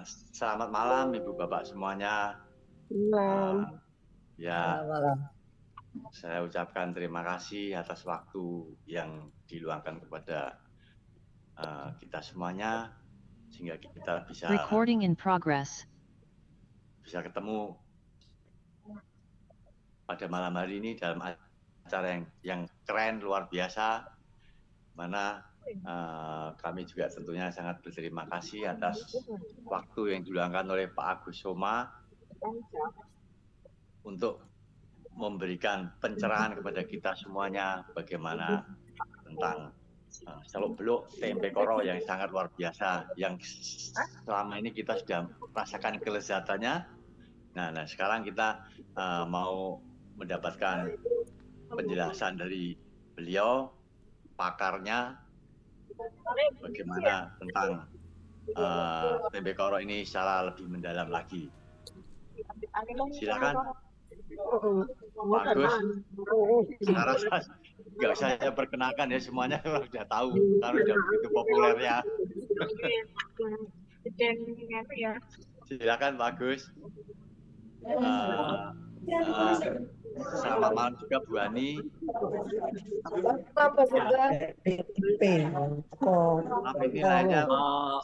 Selamat malam Ibu Bapak semuanya. Malam. Ya, Malam. saya ucapkan terima kasih atas waktu yang diluangkan kepada kita semuanya sehingga kita bisa Recording in progress. ketemu pada malam hari ini dalam acara yang keren luar biasa, mana kami juga tentunya sangat berterima kasih atas waktu yang diluangkan oleh Pak Agus Soma untuk memberikan pencerahan kepada kita semuanya bagaimana tentang seluk-beluk tempe koro yang sangat luar biasa, yang selama ini kita sudah rasakan kelezatannya. Nah sekarang kita mau mendapatkan penjelasan dari beliau, pakarnya, bagaimana tentang tempe koro ini secara lebih mendalam lagi. Silakan. Bagus. Sekarang nggak saya perkenalkan ya, semuanya sudah tahu karena sudah begitu populernya. Silakan Bagus. Selamat malam juga Bu Ani. Tapi nilainya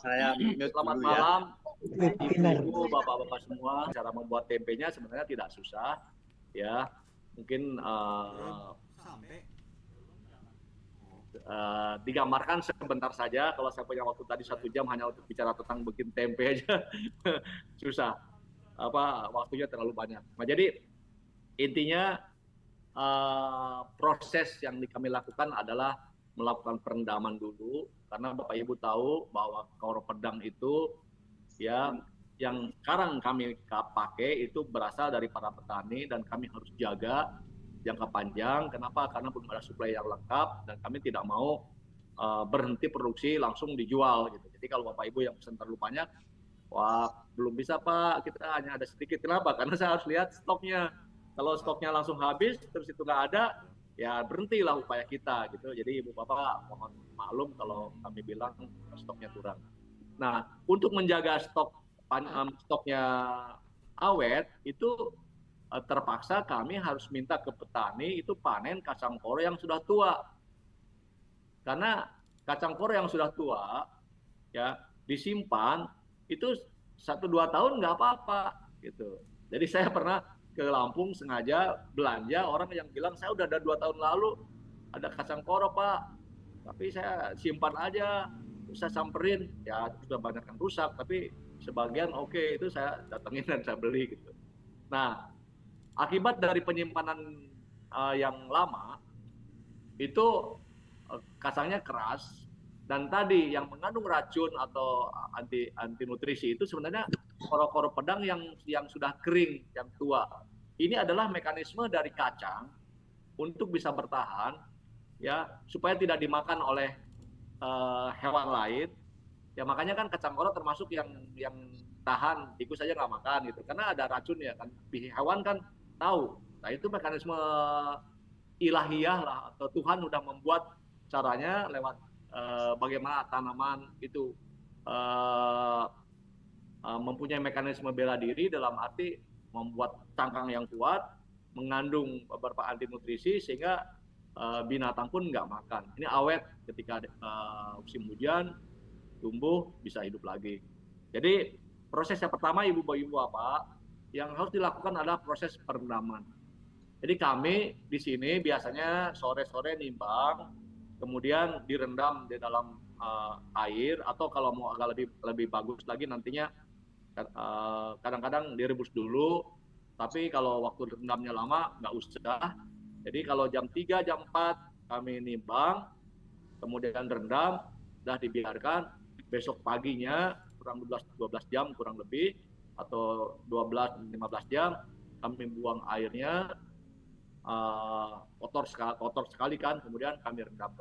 saya mute selamat dulu malam, ya. Ibu-ibu, bapak-bapak semua. Cara membuat tempenya sebenarnya tidak susah, ya. Mungkin digambarkan sebentar saja. Kalau saya punya waktu tadi 1 jam hanya untuk bicara tentang bikin tempe aja, susah. Waktunya terlalu banyak. Nah, jadi intinya proses yang kami lakukan adalah melakukan perendaman dulu, karena Bapak Ibu tahu bahwa koro pedang itu ya yang sekarang kami pakai itu berasal dari para petani dan kami harus jaga jangka panjang. Kenapa? Karena belum ada suplai yang lengkap dan kami tidak mau berhenti produksi langsung dijual gitu. Jadi kalau Bapak Ibu yang pesan terlalu banyak, wah belum bisa Pak, kita hanya ada sedikit. Kenapa? Karena saya harus lihat stoknya. Kalau stoknya langsung habis terus itu nggak ada, ya berhentilah upaya kita gitu. Jadi Ibu Bapak mohon maklum kalau kami bilang stoknya kurang. Nah, untuk menjaga stoknya awet itu terpaksa kami harus minta ke petani itu panen kacang koro yang sudah tua. Karena kacang koro yang sudah tua ya disimpan itu 1-2 tahun nggak apa-apa gitu. Jadi saya pernah ke Lampung sengaja belanja, orang yang bilang saya udah ada 2 tahun lalu ada kacang koro Pak, tapi saya simpan aja, saya samperin, ya sudah banyak yang rusak, tapi sebagian oke, itu saya datengin dan saya beli gitu. Nah, akibat dari penyimpanan yang lama itu kacangnya keras, dan tadi yang mengandung racun atau anti nutrisi itu sebenarnya koro-koro pedang yang sudah kering, yang tua. Ini adalah mekanisme dari kacang untuk bisa bertahan, ya supaya tidak dimakan oleh hewan lain. Ya makanya kan kacang koro termasuk yang tahan, tikus saja nggak makan gitu, karena ada racunnya kan. Hewan kan tahu. Nah itu mekanisme ilahiyah lah, atau Tuhan udah membuat caranya lewat bagaimana tanaman itu mempunyai mekanisme bela diri, dalam arti membuat cangkang yang kuat, mengandung beberapa anti nutrisi sehingga binatang pun nggak makan. Ini awet ketika musim hujan, tumbuh bisa hidup lagi. Jadi proses yang pertama ibu-ibu apa yang harus dilakukan adalah proses perendaman. Jadi kami di sini biasanya sore-sore nimbang, kemudian direndam di dalam air, atau kalau mau agak lebih bagus lagi nantinya kadang-kadang direbus dulu. Tapi kalau waktu rendamnya lama nggak usah. Jadi kalau jam 3, jam 4 kami nimbang, kemudian rendam, sudah dibiarkan, besok paginya kurang 12 jam kurang lebih, atau 12-15 jam kami buang airnya, kotor sekali kan, kemudian kami rendam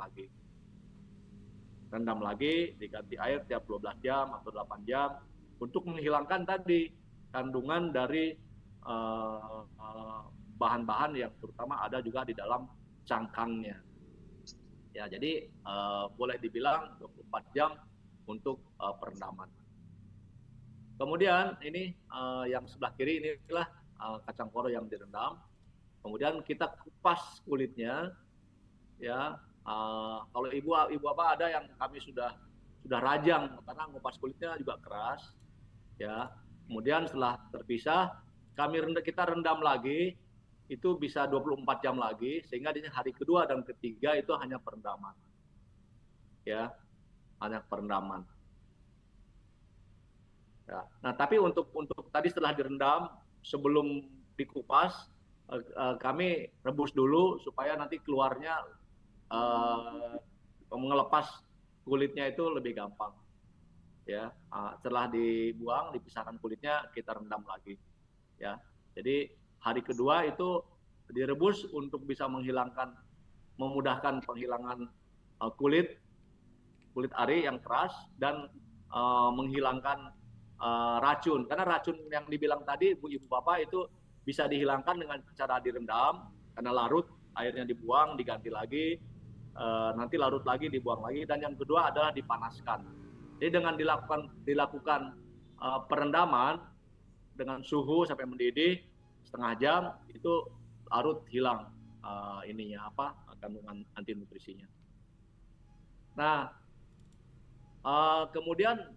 lagi, diganti air tiap 12 jam atau 8 jam untuk menghilangkan tadi kandungan dari bahan-bahan yang terutama ada juga di dalam cangkangnya. Ya, jadi boleh dibilang 24 jam untuk perendaman. Kemudian ini yang sebelah kiri inilah kacang koro yang direndam. Kemudian kita kupas kulitnya, ya. Kalau ibu apa ada yang kami sudah rajang karena ngupas kulitnya juga keras, ya. Kemudian setelah terpisah, kita rendam lagi, itu bisa 24 jam lagi, sehingga di hari kedua dan ketiga itu hanya perendaman, ya, hanya perendaman. Ya. Nah, tapi untuk tadi setelah direndam, sebelum dikupas, kami rebus dulu supaya nanti keluarnya mengelepas kulitnya itu lebih gampang. Ya, setelah dibuang, dipisahkan kulitnya, kita rendam lagi. Ya, jadi hari kedua itu direbus untuk bisa memudahkan penghilangan kulit ari yang keras dan menghilangkan racun. Karena racun yang dibilang tadi ibu bapak itu bisa dihilangkan dengan cara direndam, karena larut, airnya dibuang, diganti lagi, nanti larut lagi, dibuang lagi. Dan yang kedua adalah dipanaskan. Jadi dengan dilakukan perendaman dengan suhu sampai mendidih setengah jam, itu larut hilang kandungan anti nutrisinya. Nah, kemudian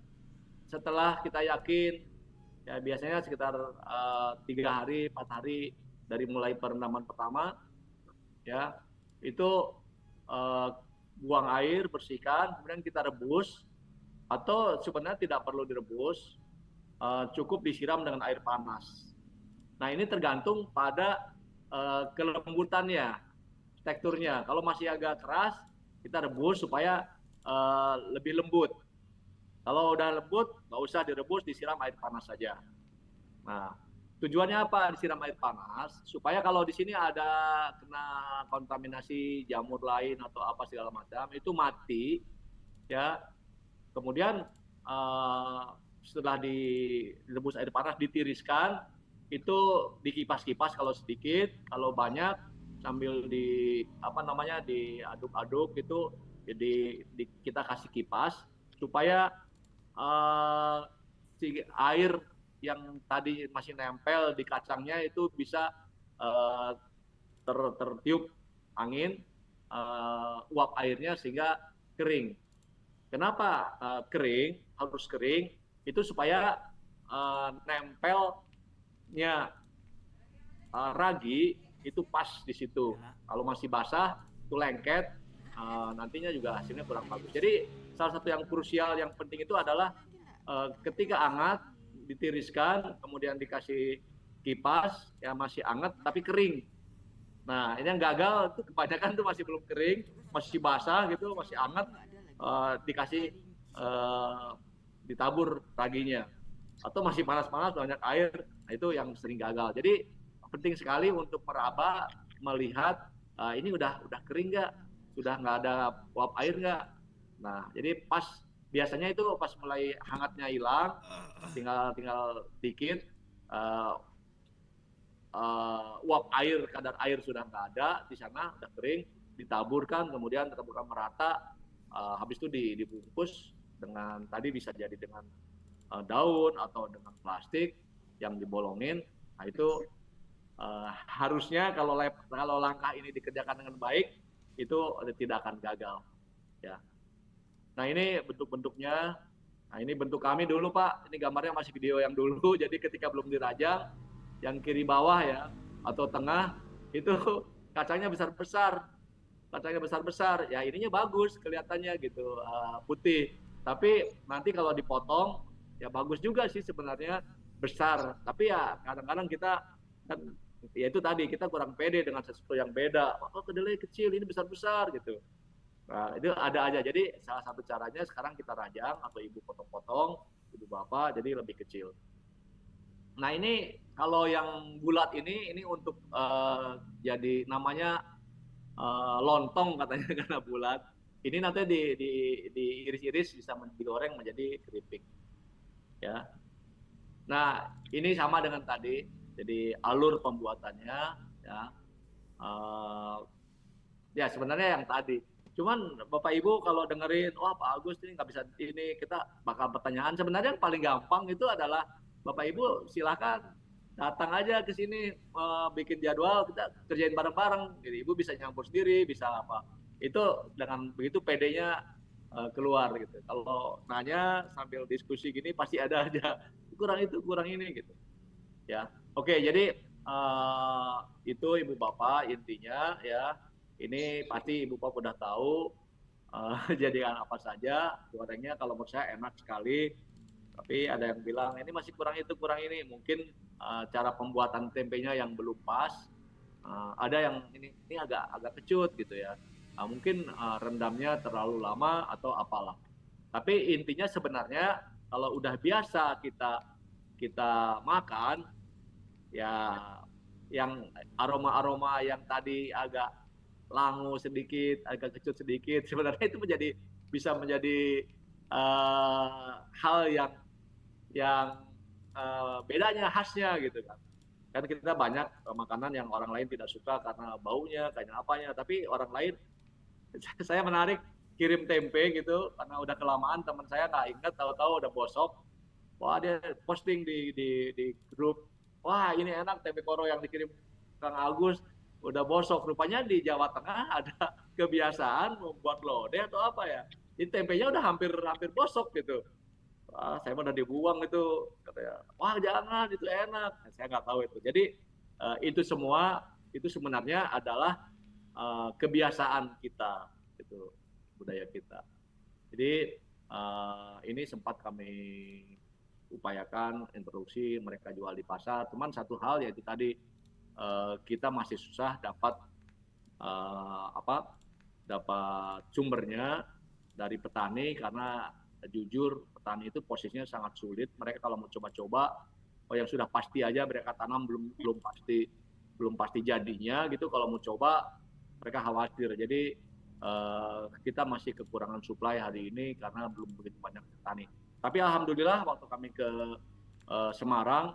setelah kita yakin, ya biasanya sekitar 3 hari, 4 hari dari mulai perendaman pertama, ya itu buang air, bersihkan, kemudian kita rebus, atau sebenarnya tidak perlu direbus, cukup disiram dengan air panas. Nah, ini tergantung pada kelembutannya, teksturnya. Kalau masih agak keras, kita rebus supaya lebih lembut. Kalau udah lembut, nggak usah direbus, disiram air panas saja. Nah, tujuannya apa disiram air panas? Supaya kalau di sini ada kena kontaminasi jamur lain atau apa segala macam, itu mati, ya. Kemudian setelah direbus air panas, ditiriskan, itu dikipas-kipas kalau sedikit, kalau banyak sambil diaduk-aduk itu, jadi kita kasih kipas supaya si air yang tadi masih nempel di kacangnya itu bisa tertiup angin, uap airnya, sehingga kering. Kenapa kering? Harus kering, itu supaya nempelnya ragi itu pas di situ. Kalau masih basah, itu lengket, nantinya juga hasilnya kurang bagus. Jadi salah satu yang krusial, yang penting itu adalah ketika hangat, ditiriskan, kemudian dikasih kipas, ya masih hangat tapi kering. Nah, ini yang gagal tuh kebanyakan tuh masih belum kering, masih basah gitu, masih hangat, dikasih ditabur raginya, atau masih panas-panas banyak air, nah itu yang sering gagal. Jadi penting sekali untuk meraba, melihat ini udah kering nggak, sudah nggak ada uap air nggak. Nah, jadi pas biasanya itu pas mulai hangatnya hilang, tinggal dikit, uap air, kadar air sudah nggak ada di sana, udah kering, ditaburkan, kemudian ditaburkan merata, habis itu dibungkus dengan, tadi bisa jadi dengan daun atau dengan plastik yang dibolongin. Nah, itu harusnya kalau langkah ini dikerjakan dengan baik, itu tidak akan gagal, ya. Nah, ini bentuk-bentuknya. Nah, ini bentuk kami dulu, Pak. Ini gambarnya masih video yang dulu, jadi ketika belum dirajang, yang kiri bawah ya, atau tengah, itu kacangnya besar-besar. Kacangnya besar-besar, ya ininya bagus kelihatannya gitu, putih. Tapi nanti kalau dipotong, ya bagus juga sih sebenarnya, besar. Tapi ya kadang-kadang kita kan, ya itu tadi, kita kurang pede dengan sesuatu yang beda. Oh, kedelai kecil, ini besar-besar gitu. Nah, itu ada aja. Jadi salah satu caranya sekarang kita rajang, atau ibu potong-potong, ibu bapak, jadi lebih kecil. Nah, ini kalau yang bulat ini untuk jadi namanya lontong katanya karena bulat. Ini nanti diiris-iris, bisa digoreng menjadi keripik. Ya. Nah, ini sama dengan tadi. Jadi alur pembuatannya, ya. Ya sebenarnya yang tadi. Cuman Bapak Ibu kalau dengerin, wah Pak Agus ini nggak bisa ini, kita bakal pertanyaan. Sebenarnya yang paling gampang itu adalah Bapak Ibu silahkan datang aja ke sini, bikin jadwal, kita kerjain bareng-bareng. Jadi Ibu bisa nyampur sendiri, bisa apa. Itu dengan begitu PD-nya keluar gitu. Kalau nanya sambil diskusi gini pasti ada aja kurang itu, kurang ini gitu. Ya, oke. Jadi itu Ibu Bapak intinya ya. Ini pasti Ibu Bapak udah tahu jadikan apa saja gorengnya. Kalau menurut saya enak sekali, tapi ada yang bilang ini masih kurang itu, kurang ini. Mungkin cara pembuatan tempenya yang belum pas. Ada yang ini agak kecut gitu ya. Mungkin rendamnya terlalu lama atau apalah. Tapi intinya sebenarnya kalau udah biasa kita kita makan, ya yang aroma-aroma yang tadi agak langu sedikit, agak kecut sedikit, sebenarnya itu bisa menjadi hal yang bedanya, khasnya gitu kan. Kan kita banyak makanan yang orang lain tidak suka karena baunya, karena apanya, tapi orang lain, saya menarik kirim tempe gitu karena udah kelamaan, teman saya nggak ingat, tahu-tahu udah bosok. Wah, dia posting di grup, wah ini enak tempe koro yang dikirim Kang Agus, udah bosok. Rupanya di Jawa Tengah ada kebiasaan membuat lodeh atau apa ya, ini tempenya udah hampir hampir bosok gitu. Wah, saya udah dibuang itu, katanya, wah jangan, itu enak. Saya nggak tahu itu. Jadi itu semua itu sebenarnya adalah kebiasaan kita, itu budaya kita. Jadi ini sempat kami upayakan introduksi, mereka jual di pasar. Cuman satu hal yaitu tadi kita masih susah dapat dapat sumbernya dari petani, karena jujur petani itu posisinya sangat sulit. Mereka kalau mau coba-coba, yang sudah pasti aja mereka tanam belum pasti jadinya gitu. Kalau mau coba mereka khawatir. Jadi kita masih kekurangan suplai hari ini karena belum begitu banyak petani. Tapi alhamdulillah waktu kami ke Semarang,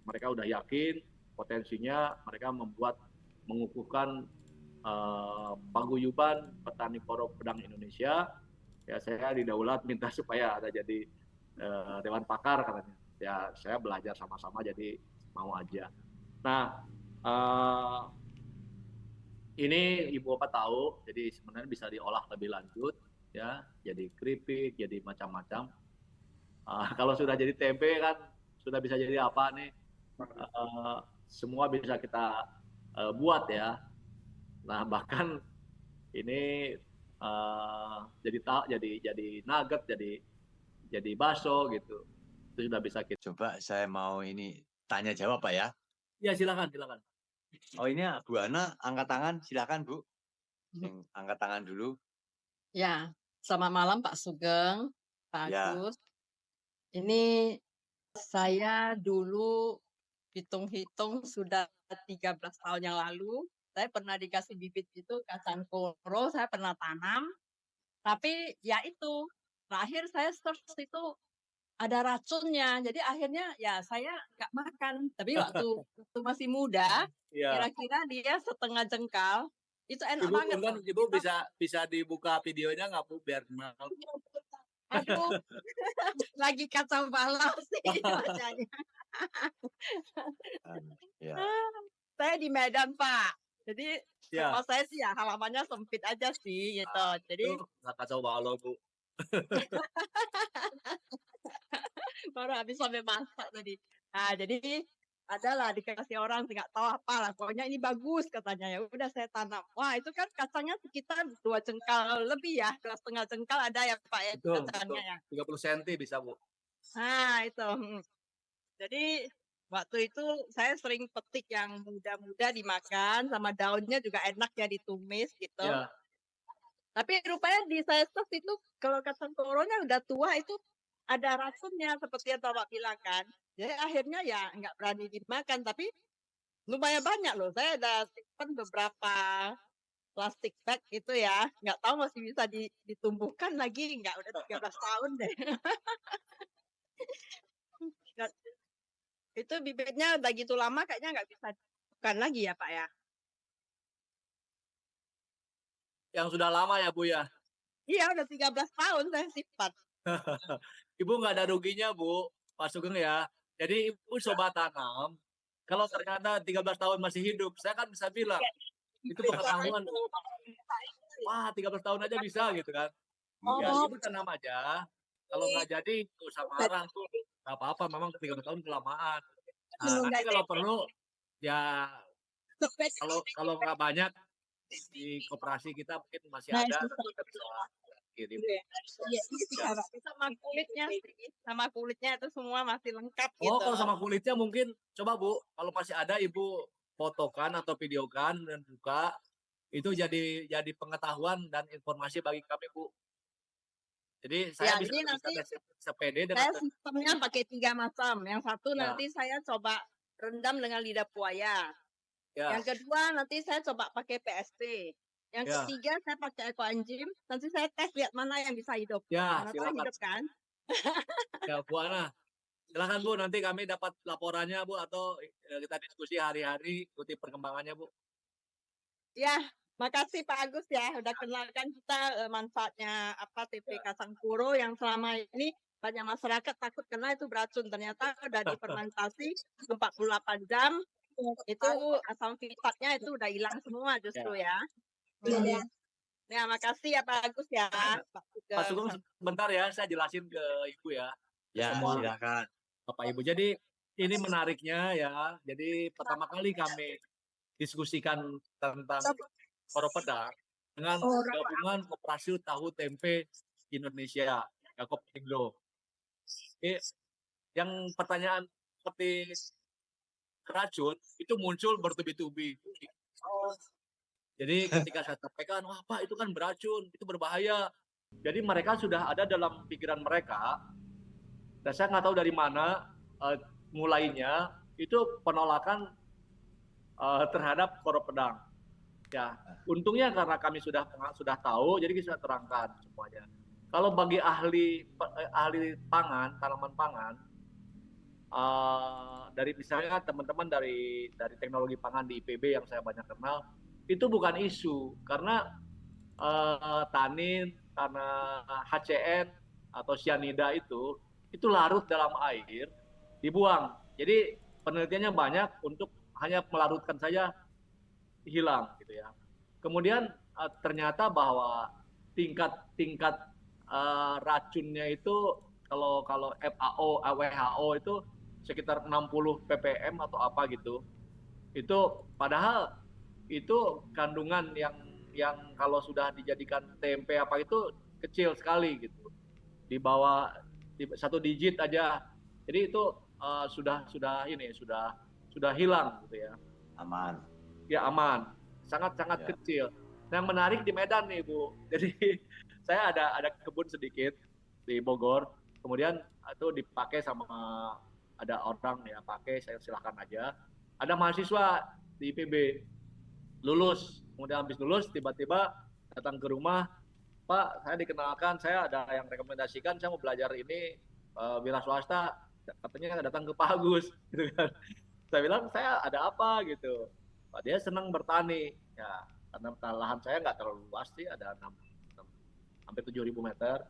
mereka udah yakin potensinya, mereka mengukuhkan paguyuban petani koro pedang Indonesia. Ya, saya didaulat minta supaya ada jadi dewan pakar katanya. Ya, saya belajar sama-sama, jadi mau aja. Nah, ini Ibu Bapak tahu, jadi sebenarnya bisa diolah lebih lanjut, ya, jadi keripik, jadi macam-macam. Kalau sudah jadi tempe kan sudah bisa jadi apa nih? Semua bisa kita buat ya. Nah, bahkan ini jadi nugget, jadi bakso gitu. Itu sudah bisa kita. Coba saya mau ini tanya jawab Pak ya. Ya, silakan, silakan. Oh ini Bu Ana angkat tangan, silakan Bu. Angkat tangan dulu. Ya, selamat malam Pak Sugeng, Pak Ya. Agus. Ini saya dulu hitung-hitung sudah 13 tahun yang lalu, saya pernah dikasih bibit itu kacang koro, saya pernah tanam. Tapi ya itu, terakhir saya search itu ada racunnya. Jadi akhirnya ya saya nggak makan. Tapi waktu masih muda, kira-kira dia setengah jengkal. Itu enak Ibu, banget. kan Ibu bisa dibuka videonya nggak Bu, biar kenal. Aduh, lagi kacau balau sih bacanya. Ya. Saya di Medan Pak, jadi Ya. rumah saya sih ya halamannya sempit aja sih gitu. Jadi nggak kacau balau Bu. baru habis sampai masak tadi. Nah jadi adalah dikasih orang nggak tahu apa lah, pokoknya ini bagus katanya, ya udah saya tanam. Wah itu kan kacangnya sekitar 2 jengkal lebih ya, 2,5 jengkal ada ya Pak ya, Betul, kacangnya ya. 30 cm bisa Bu. Nah itu. Jadi waktu itu saya sering petik yang muda-muda dimakan, sama daunnya juga enak ya ditumis gitu. Ya. Tapi rupanya di saya search itu kalau kacang koronya udah tua itu ada racunnya seperti yang Bapak bilang kan. Jadi akhirnya ya nggak berani dimakan, tapi lumayan banyak loh. Saya ada simpan beberapa plastik bag itu ya. Nggak tahu masih bisa ditumbuhkan lagi, nggak, udah 13 tahun deh. Itu bibitnya udah gitu lama kayaknya nggak bisa bukan lagi ya Pak ya. yang sudah lama ya Bu ya. Iya, udah 13 tahun saya simpan. Ibu nggak ada ruginya Bu, Pak Sugeng ya. Jadi Ibu coba tanam. Kalau ternyata 13 tahun masih hidup, saya kan bisa bilang itu pengetahuan. Wah, 13 tahun aja bisa gitu kan. Ya, Oh, Ibu tanam aja. Kalau nggak jadi, nggak usah marah tuh. Nggak apa-apa, memang 13 tahun kelamaan. Nah, nanti kalau perlu, ya kalau nggak banyak, di koperasi kita mungkin masih ada, kita bisa kirim. Ya. sama kulitnya itu semua masih lengkap Oh, gitu. kalau sama kulitnya mungkin, coba Bu, kalau masih ada Ibu fotokan atau videokan dan buka, itu jadi pengetahuan dan informasi bagi kami Bu. Jadi saya Ya, bisa ini nanti sepede dengan saya sistemnya pakai 3 macam. Yang satu Ya. nanti saya coba rendam dengan lidah buaya. ya, Yang kedua nanti saya coba pakai PSP. Yang Ya. ketiga saya pakai ekoenzim. Nanti saya tes lihat mana yang bisa hidup. ya Mana tahu silakan. hidup kan? Ya, Bu Ana. Silakan Bu, nanti kami dapat laporannya Bu, atau kita diskusi hari-hari ikuti perkembangannya Bu. Ya, makasih Pak Agus ya udah kenalkan kita manfaatnya apa TP Kacang Kuro yang selama ini banyak masyarakat takut kena itu beracun. Ternyata udah difermentasi 48 jam itu asam fitatnya itu udah hilang semua justru ya. Ya, makasih ya Pak Agus ya. Pak Sugeng sebentar ya, saya jelasin ke Ibu ya. Ya, Semua silakan. Bapak Ibu. Jadi ini menariknya ya. Jadi pertama kali kami diskusikan tentang Koro Pedang dengan gabungan Koperasi Tahu Tempe Indonesia, Koptindo. Yang pertanyaan seperti racun itu muncul bertubi-tubi. Jadi ketika saya sampaikan, wah Pak itu kan beracun, itu berbahaya. Jadi mereka sudah ada dalam pikiran mereka, dan saya nggak tahu dari mana mulainya, itu penolakan terhadap Koro Pedang. Ya, untungnya karena kami sudah tahu, jadi kita sudah terangkan semuanya. Kalau bagi ahli pangan, tanaman pangan, dari misalnya teman-teman dari teknologi pangan di IPB yang saya banyak kenal, itu bukan isu karena tanin, karena HCN atau cyanida itu larut dalam air, dibuang. Jadi penelitiannya banyak untuk hanya melarutkan saja, hilang gitu ya. Kemudian ternyata bahwa tingkat racunnya itu kalau FAO, WHO itu sekitar 60 ppm atau apa gitu. Itu padahal itu kandungan yang kalau sudah dijadikan tempe apa itu kecil sekali gitu. Di bawah 1 digit aja. Jadi itu sudah hilang gitu ya. Aman. Ya aman, sangat-sangat kecil. Nah, yang menarik di Medan nih Bu. Jadi saya ada kebun sedikit di Bogor. Kemudian itu dipakai sama ada orang ya pakai, saya silakan aja. Ada mahasiswa di IPB lulus, kemudian habis lulus tiba-tiba datang ke rumah, Pak, saya dikenalkan, saya ada yang rekomendasikan, saya mau belajar ini wira swasta, katanya datang ke Pak Agus, gitu kan. Saya bilang saya ada apa gitu. Pak, dia senang bertani, ya karena lahan saya nggak terlalu luas sih, ada hampir 7.000 meter.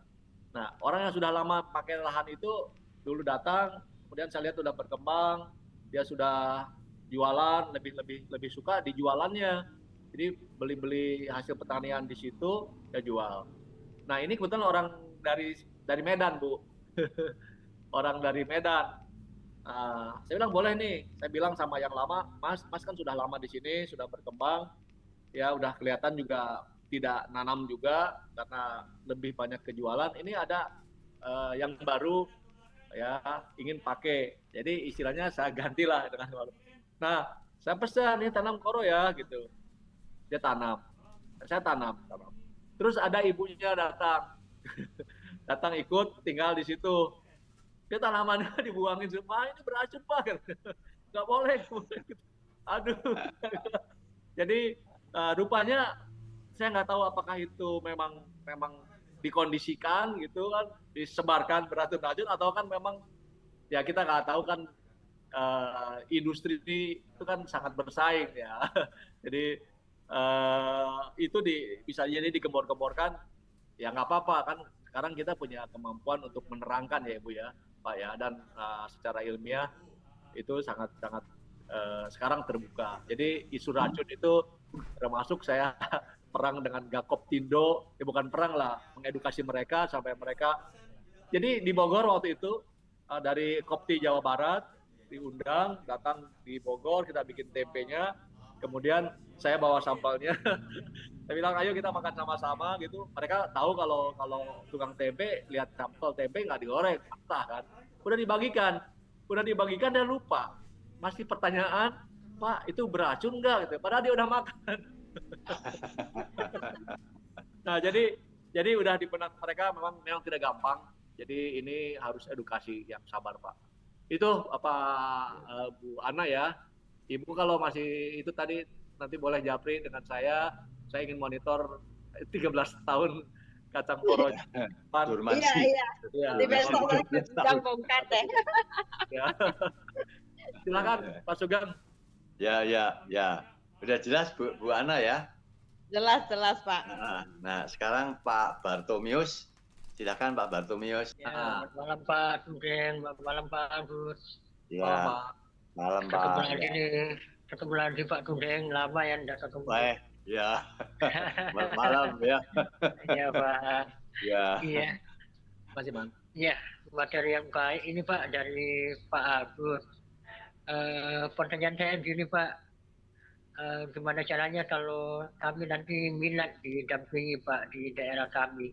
Nah, orang yang sudah lama pakai lahan itu dulu datang, kemudian saya lihat sudah berkembang, dia sudah jualan, lebih suka di jualannya. Jadi beli hasil pertanian di situ, dia jual. Nah, ini kebetulan orang dari Medan, Bu. Orang dari Medan. Saya bilang boleh nih, saya bilang sama yang lama, Mas kan sudah lama di sini, sudah berkembang, ya udah kelihatan juga tidak nanam juga karena lebih banyak kejualan. Ini ada yang baru ya ingin pakai, jadi istilahnya saya gantilah dengan baru. Nah, saya pesan nih tanam koro ya gitu, dia tanam, saya tanam. Terus ada ibunya datang ikut tinggal di situ. Dia tanamannya dibuangin semua, ini beracun Pak, nggak boleh. Aduh. Jadi rupanya saya nggak tahu apakah itu memang dikondisikan gitu kan, disebarkan beracun-racun, atau kan memang ya kita nggak tahu kan, industri itu kan sangat bersaing ya. Jadi itu bisa jadi digembor-gemborkan, ya nggak apa-apa kan. Sekarang kita punya kemampuan untuk menerangkan ya Ibu ya, Pak ya, dan secara ilmiah itu sangat-sangat sekarang terbuka. Jadi isu racun itu termasuk saya perang dengan Gakoptindo, bukan perang lah, mengedukasi mereka sampai mereka. Jadi di Bogor waktu itu dari Kopti Jawa Barat diundang, datang di Bogor, kita bikin tempenya, kemudian saya bawa sampelnya. Saya bilang ayo kita makan sama-sama gitu. Mereka tahu kalau tukang tempe lihat sampel tempe nggak digoreng, patah kan. Udah dibagikan dia lupa. Masih pertanyaan, Pak itu beracun nggak gitu. Padahal dia udah makan. Nah jadi udah di benak mereka memang tidak gampang. Jadi ini harus edukasi yang sabar Pak. Itu apa Bu Ana ya. Ibu kalau masih itu tadi nanti boleh japri dengan saya ingin monitor 13 tahun kacang koro. Iya, iya. Nanti besok kita bongkar deh. Ya. Silakan Pak Sugeng. Ya. Udah jelas Bu Ana ya? Jelas Pak. Nah, sekarang Pak Bartomius. Silakan Pak Bartomius. Ya, malam Pak Sugeng, malam Pak Agus. Ya, malam Pak. Ketemu lagi Pak Sugeng, lama ya enggak ketemu. Baik, ya. Malam ya. Iya Pak. Ya. Iya. Masih Bang. Iya, materi yang baik ini Pak dari Pak Agus. Pertanyaan saya gini Pak, gimana caranya kalau kami nanti minat didampingi Pak di daerah kami?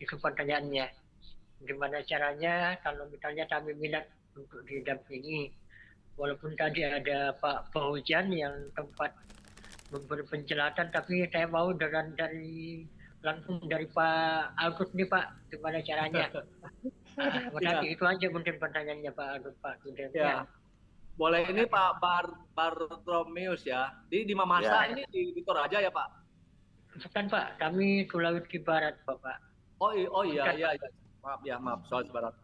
Itu pertanyaannya. Gimana caranya kalau misalnya kami minat untuk didampingi, walaupun tadi ada Pak Fauzan yang tempat memberi penjelasan, tapi saya mau langsung dari Pak Agus nih Pak, gimana caranya? Nanti itu aja mungkin pertanyaannya Pak Agus Pak. Ya. Boleh ini Pak Bartomius ya. Di Mamasa ini di Toraja ya Pak? Bukan Pak, kami Sulawesi Barat Bapak. Oh iya. Maaf soal Barat.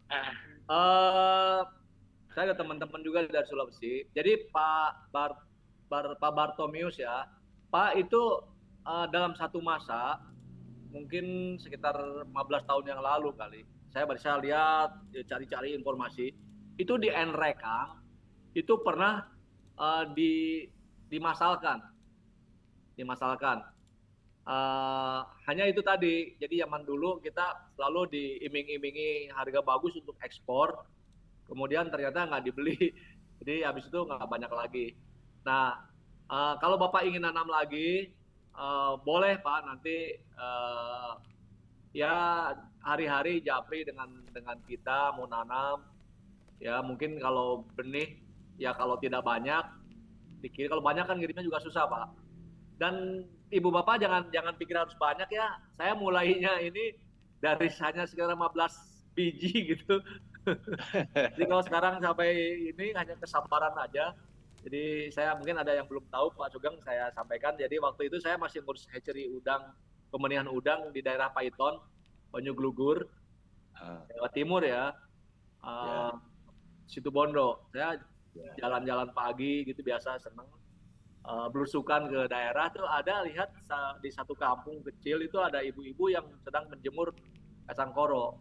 Saya ada teman-teman juga dari Sulawesi. Jadi Pak Bartomius ya, Pak itu dalam satu masa mungkin sekitar 15 tahun yang lalu kali. Saya bisa lihat cari-cari informasi itu di Nrekang itu pernah dimasalkan. Hanya itu tadi. Jadi zaman dulu kita selalu diiming-imingi harga bagus untuk ekspor, kemudian ternyata nggak dibeli. Jadi habis itu nggak banyak lagi. Nah, kalau Bapak ingin nanam lagi, boleh Pak nanti ya hari-hari japri dengan kita mau nanam. Ya mungkin kalau benih ya kalau tidak banyak dikirim, kalau banyak kan ngirimnya juga susah Pak. Dan Ibu Bapak jangan pikir harus banyak ya. Saya mulainya ini dari hanya sekitar 15 biji gitu. Jadi kalau sekarang sampai ini hanya kesabaran aja. Jadi saya mungkin ada yang belum tahu Pak Sugeng, saya sampaikan. Jadi waktu itu saya masih ngurus hatchery udang, pemenihan udang di daerah Paiton, Banyuglugur, Jawa Timur ya. Situbondo. Saya jalan-jalan pagi gitu biasa seneng. Belusukan ke daerah tuh ada lihat di satu kampung kecil itu ada ibu-ibu yang sedang menjemur kacang koro.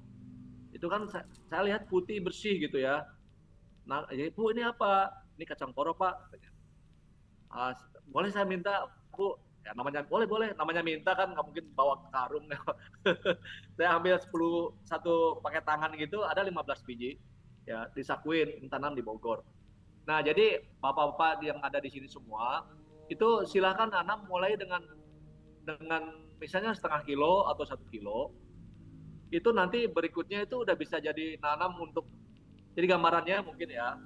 Itu kan saya lihat putih bersih gitu ya. Nah, Bu ini apa? Ini kacang koro Pak. Boleh saya minta Bu? Ya, namanya boleh. Namanya minta kan nggak mungkin bawa karung. Saya ambil satu pakai tangan gitu, ada 15 biji. Ya, disakuin tanam di Bogor. Nah, jadi bapak-bapak yang ada di sini semua itu silakan tanam mulai dengan misalnya setengah kilo atau 1 kilo. Itu nanti berikutnya itu udah bisa jadi nanam untuk, jadi gambarannya mungkin ya,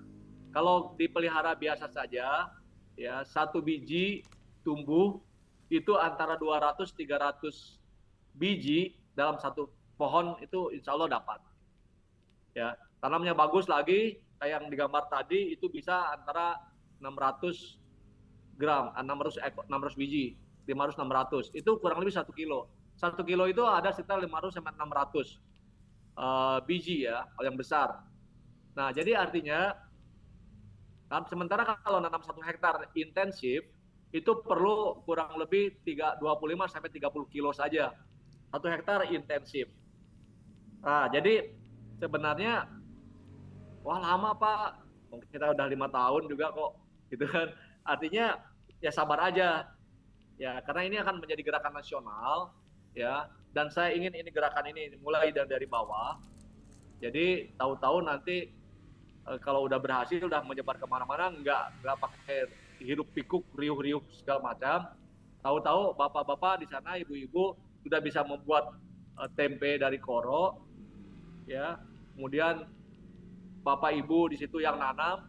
kalau dipelihara biasa saja ya 1 biji tumbuh itu antara 200-300 biji dalam satu pohon itu insya Allah dapat. Ya, tanamnya bagus lagi kayak yang digambar tadi itu bisa antara 600 gram, 600 biji, 500-600 itu kurang lebih 1 kilo. 1 kilo itu ada sekitar 500-600 biji ya, yang besar. Nah, jadi artinya sementara kalau nanam 1 hektar intensif itu perlu kurang lebih 25 sampai 30 kilo saja. 1 hektar intensif. Nah, jadi sebenarnya wah lama Pak, mungkin kita udah 5 tahun juga kok, gitu kan. Artinya ya sabar aja, ya karena ini akan menjadi gerakan nasional, ya. Dan saya ingin ini gerakan ini mulai dari bawah. Jadi tahu-tahu nanti kalau udah berhasil, udah menyebar kemana-mana, nggak pakai hiruk pikuk, riuh-riuh segala macam. Tahu-tahu bapak-bapak di sana, ibu-ibu sudah bisa membuat tempe dari koro, ya. Kemudian bapak ibu di situ yang nanam,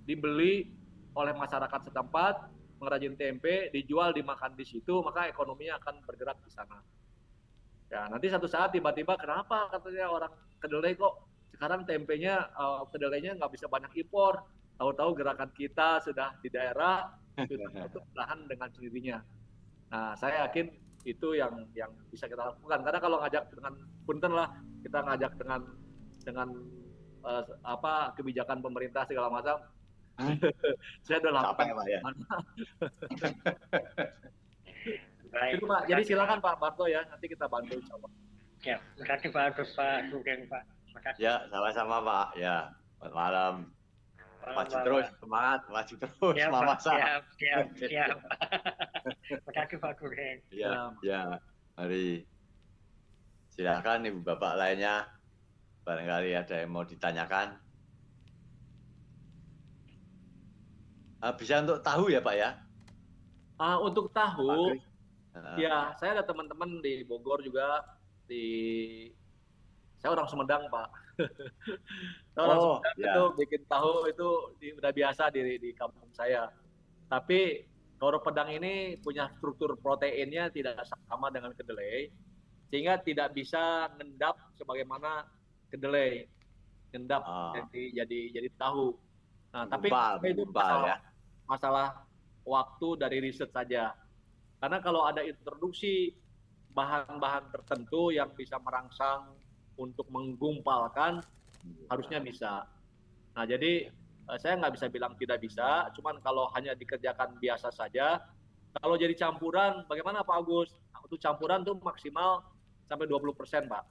dibeli oleh masyarakat setempat, mengrajin tempe, dijual, dimakan di situ, maka ekonominya akan bergerak di sana. Ya, nanti satu saat tiba-tiba kenapa katanya orang kedelai kok sekarang tempenya, kedelainya nggak bisa banyak impor. Tahu-tahu gerakan kita sudah di daerah, sudah tutup lahan dengan sendirinya. Nah, saya yakin itu yang bisa kita lakukan. Karena kalau ngajak dengan punten lah, kita ngajak dengan kebijakan pemerintah segala macam, saya udah lakukan. Ya. Itu Pak. Jadi silakan Pak Barto ya, nanti kita bantu coba. Ya, terima kasih Pak Agus, Pak Sugeng, Pak. Ya, sama-sama Pak. Ya, selamat malam. Maju terus, semangat, maju terus, ya, Mama Siap. Terima kasih Pak Sugeng. Ya, mari. Silakan Ibu Bapak lainnya, barangkali ada yang mau ditanyakan. Bisa untuk tahu ya Pak ya? Untuk tahu, ya saya ada teman-teman di Bogor juga, saya orang Sumedang Pak. Orang Sumedang itu bikin tahu itu udah biasa di kampung saya. Tapi Koro Pedang ini punya struktur proteinnya tidak sama dengan kedelai, sehingga tidak bisa ngendap sebagaimana kedelai ngendap jadi tahu. Nah, tapi itu masalah waktu dari riset saja. Karena kalau ada introduksi bahan-bahan tertentu yang bisa merangsang untuk menggumpalkan, harusnya bisa. Nah, jadi saya nggak bisa bilang tidak bisa, cuman kalau hanya dikerjakan biasa saja. Kalau jadi campuran, bagaimana Pak Agus? Nah, untuk campuran tuh maksimal sampai 20%, Pak.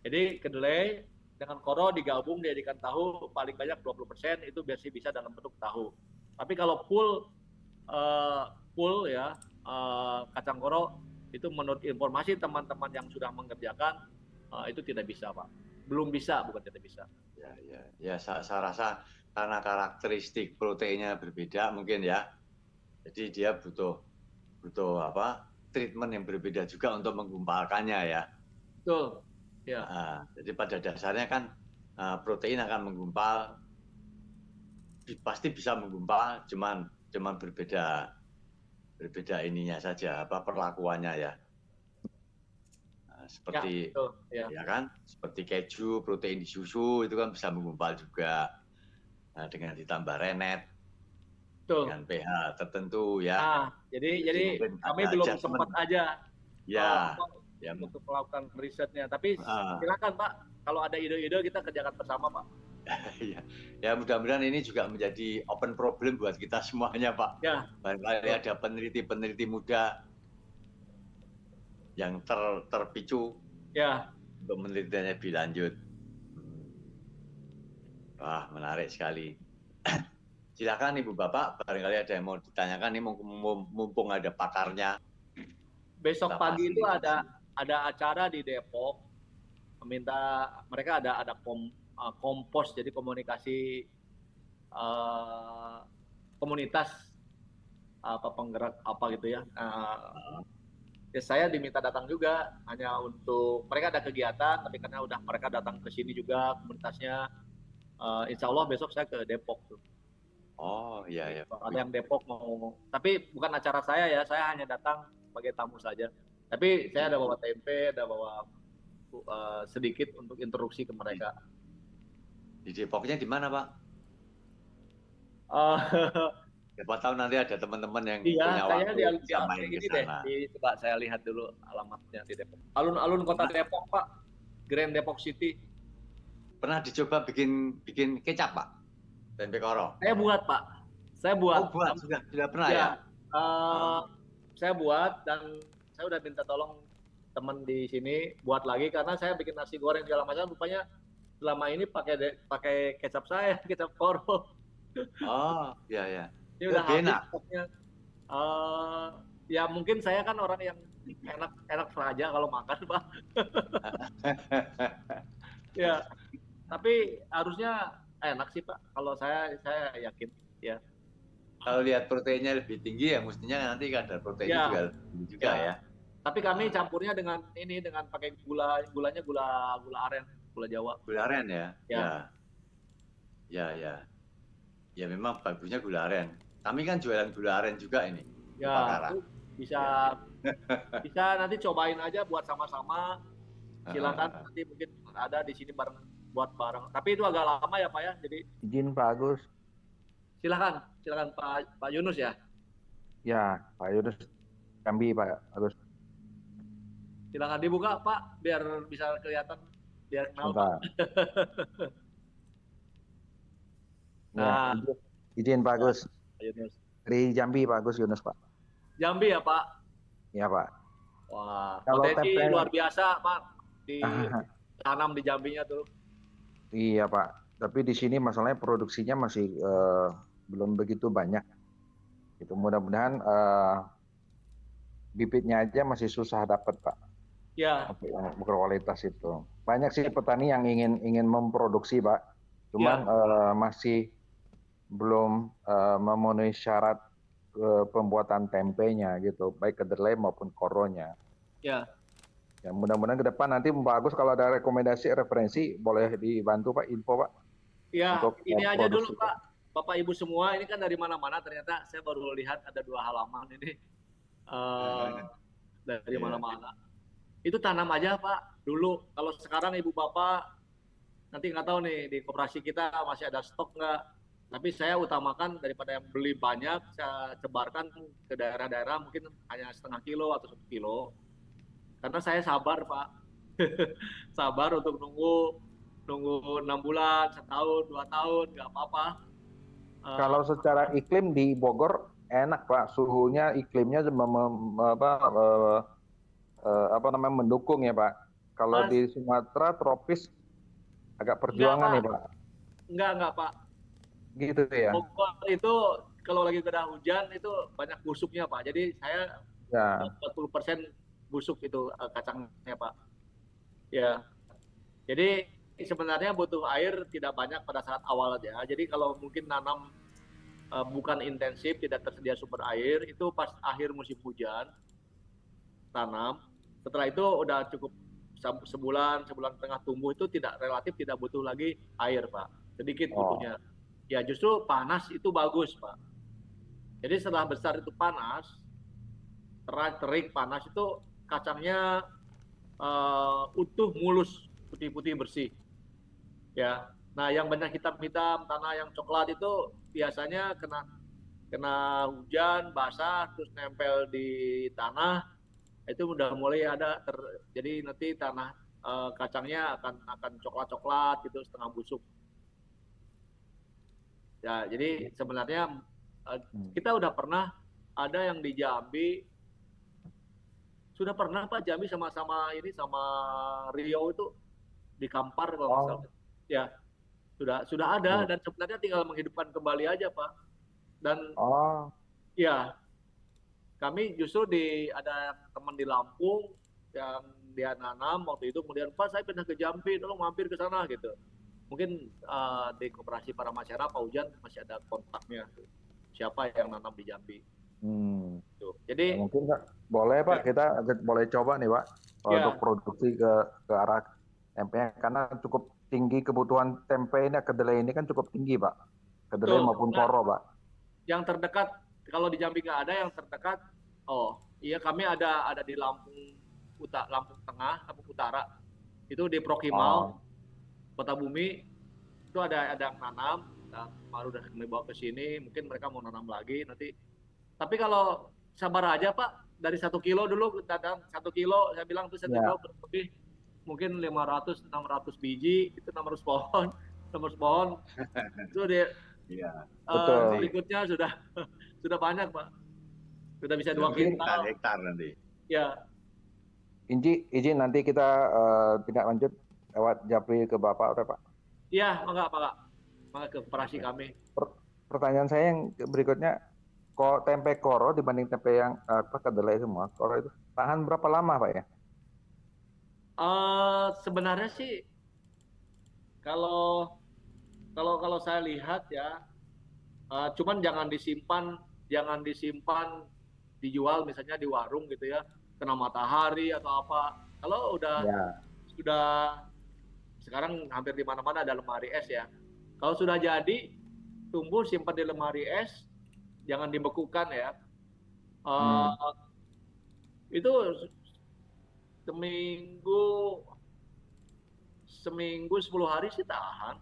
Jadi kedelai dengan koro digabung dijadikan tahu, paling banyak 20%, itu biasanya bisa dalam bentuk tahu. Tapi kalau full ya, kacang koro, itu menurut informasi teman-teman yang sudah mengerjakan, itu tidak bisa Pak. Belum bisa, bukan tidak bisa. Ya, saya rasa karena karakteristik proteinnya berbeda mungkin ya. Jadi dia butuh treatment yang berbeda juga untuk menggumpalkannya ya. Betul. Ya. Jadi pada dasarnya kan protein akan menggumpal, pasti bisa menggumpal, cuman berbeda ininya saja, perlakuannya ya. Seperti ya kan, seperti keju, protein di susu itu kan bisa menggumpal juga. Dengan ditambah renet, dengan pH tertentu ya. Jadi kami belum sempat aja untuk melakukan risetnya. Tapi silakan Pak, kalau ada ide-ide kita kerjakan bersama Pak. Ya mudah-mudahan ini juga menjadi open problem buat kita semuanya Pak. Barangkali ada peneliti muda yang terpicu untuk menelitiannya lebih lanjut. Wah, menarik sekali. Silakan Ibu Bapak, barangkali ada yang mau ditanyakan, ini mumpung ada pakarnya. Besok pagi itu ada acara di Depok, mereka ada kompos, jadi komunikasi komunitas penggerak gitu ya. Saya diminta datang juga, hanya untuk mereka ada kegiatan, tapi karena udah mereka datang ke sini juga komunitasnya. Insya Allah besok saya ke Depok tuh. Oh iya. Ada yang Depok mau, tapi bukan acara saya ya, saya hanya datang sebagai tamu saja. Tapi saya ada bawa tempe, ada bawa sedikit untuk introduksi ke mereka. Di Depoknya di mana Pak? Siapa tahu nanti ada teman-teman yang punya waktu bisa main ke sana. Coba saya lihat dulu alamatnya di Depok. Alun-alun kota Depok Pak, Grand Depok City. Pernah dicoba bikin kecap Pak? Tempe koro? Saya buat Pak. Saya buat. Oh, buat sudah pernah ya? Ya, eh, saya buat dan saya udah minta tolong teman di sini buat lagi karena saya bikin nasi goreng segala macam rupanya selama ini pakai kecap saya, kecap koro. Oh, ya ya. Ini udah Lebih habis enak. stoknya. Ya mungkin saya kan orang yang enak saja kalau makan, Pak. Ya, tapi harusnya enak sih, Pak. Kalau saya yakin ya. Kalau lihat proteinnya lebih tinggi ya mestinya nanti kadar proteinnya Ya, juga lebih tinggi juga ya. ya. Tapi kami campurnya dengan pakai gulanya gula aren, gula Jawa. Gula aren ya? Ya. Ya. Ya memang bagusnya gula aren. Kami kan jualan gula aren juga ini. Ya, itu bisa nanti cobain aja buat sama-sama. Silakan nanti mungkin ada di sini buat bareng. Tapi itu agak lama ya Pak ya. Jadi Izin Pak Agus. silakan Pak Yunus ya. Ya, Pak Yunus Jambi Pak Agus. Silakan dibuka Pak biar bisa kelihatan biar kenal Pak. Nah, izin Pak Agus. Pak Yunus. Dari Jambi Pak Agus Yunus Pak. Jambi ya Pak. Iya Pak. Wah, Kalau potensi tempe luar biasa Pak ditanam di Jambinya tuh. Iya Pak. Tapi di sini masalahnya produksinya masih belum begitu banyak. Itu mudah-mudahan bibitnya aja masih susah dapat Pak. Ya. Yang berkualitas itu. Banyak sih petani yang ingin memproduksi Pak. Cuman masih belum memenuhi syarat pembuatan tempenya gitu, baik kedelai maupun koronya. Ya. Ya mudah-mudahan ke depan nanti Pak Agus kalau ada rekomendasi referensi boleh dibantu Pak, info Pak. Ya, ini aja dulu produksi. Pak. Bapak Ibu semua ini kan dari mana-mana ternyata saya baru lihat ada 2 halaman ini dari mana-mana. Itu tanam aja Pak dulu. Kalau sekarang Ibu Bapak nanti nggak tahu nih di koperasi kita masih ada stok nggak. Tapi saya utamakan daripada yang beli banyak, saya sebarkan ke daerah-daerah mungkin hanya setengah kilo atau 1 kilo. Karena saya sabar Pak, sabar untuk nunggu 6 bulan, setahun, 2 tahun, nggak apa-apa. Kalau secara iklim di Bogor enak Pak, suhunya iklimnya mendukung ya Pak. Kalau di Sumatera tropis agak perjuangan nih Pak. Enggak Pak. Gitu ya. Bogor itu kalau lagi kena hujan itu banyak busuknya Pak. Jadi saya 40% busuk itu kacangnya Pak. Ya. Jadi sebenarnya butuh air tidak banyak pada saat awal aja. Jadi kalau mungkin nanam bukan intensif, tidak tersedia sumber air, itu pas akhir musim hujan tanam. Setelah itu udah cukup sebulan setengah tumbuh itu relatif tidak butuh lagi air Pak. Sedikit butuhnya. Ya justru panas itu bagus Pak. Jadi setelah besar itu panas, terik panas itu kacangnya utuh mulus putih-putih bersih. Ya. Nah, yang banyak hitam-hitam, tanah yang coklat itu biasanya kena hujan, basah, terus nempel di tanah, itu udah mulai ada jadi nanti tanah kacangnya akan coklat-coklat gitu setengah busuk. Ya, jadi sebenarnya kita udah pernah ada yang di Jambi, sudah pernah Pak Jambi sama Riau itu di Kampar kalau nggak salah. Ya, sudah ada dan sebenarnya tinggal menghidupkan kembali aja Pak. Dan ya, kami justru ada teman di Lampung yang dia nanam waktu itu, kemudian Pak saya pindah ke Jambi, tolong mampir ke sana gitu. Mungkin di koperasi para masyarakat Pak Ujan masih ada kontaknya siapa yang nanam di Jambi. Jadi mungkin boleh Pak kita boleh coba nih Pak untuk produksi ke arah tempe karena cukup tinggi kebutuhan tempe ini, kedelai ini kan cukup tinggi Pak, kedelai maupun koro Pak. Yang terdekat kalau di Jambi nggak ada, yang terdekat kami ada di Lampung Tengah, Lampung Utara itu di Prokimal Kota Bumi itu ada yang nanam, baru udah kami bawa ke sini, mungkin mereka mau nanam lagi nanti. Tapi kalau sabar aja Pak, dari 1 kilo dulu, 1 kilo saya bilang itu 1 kilo lebih mungkin 500-600 biji, itu 600 pohon itu Iya. Betul. Berikutnya sudah banyak, Pak. Sudah bisa 2 Mungkin kintal. hektar nanti. Ya. Izin nanti kita tindak lanjut lewat Japri ke Bapak, udah Pak. Iya, Pak. Ke operasi kami. Pertanyaan saya yang berikutnya, kok tempe koro dibanding tempe yang kedelai semua, koro itu tahan berapa lama Pak ya? Sebenarnya sih kalau saya lihat ya, cuman jangan disimpan dijual misalnya di warung gitu ya, kena matahari atau apa. Kalau sudah sekarang hampir di mana-mana ada lemari es ya. Kalau sudah jadi tumbuh simpan di lemari es, jangan dibekukan ya. Itu seminggu 10 hari sih tahan.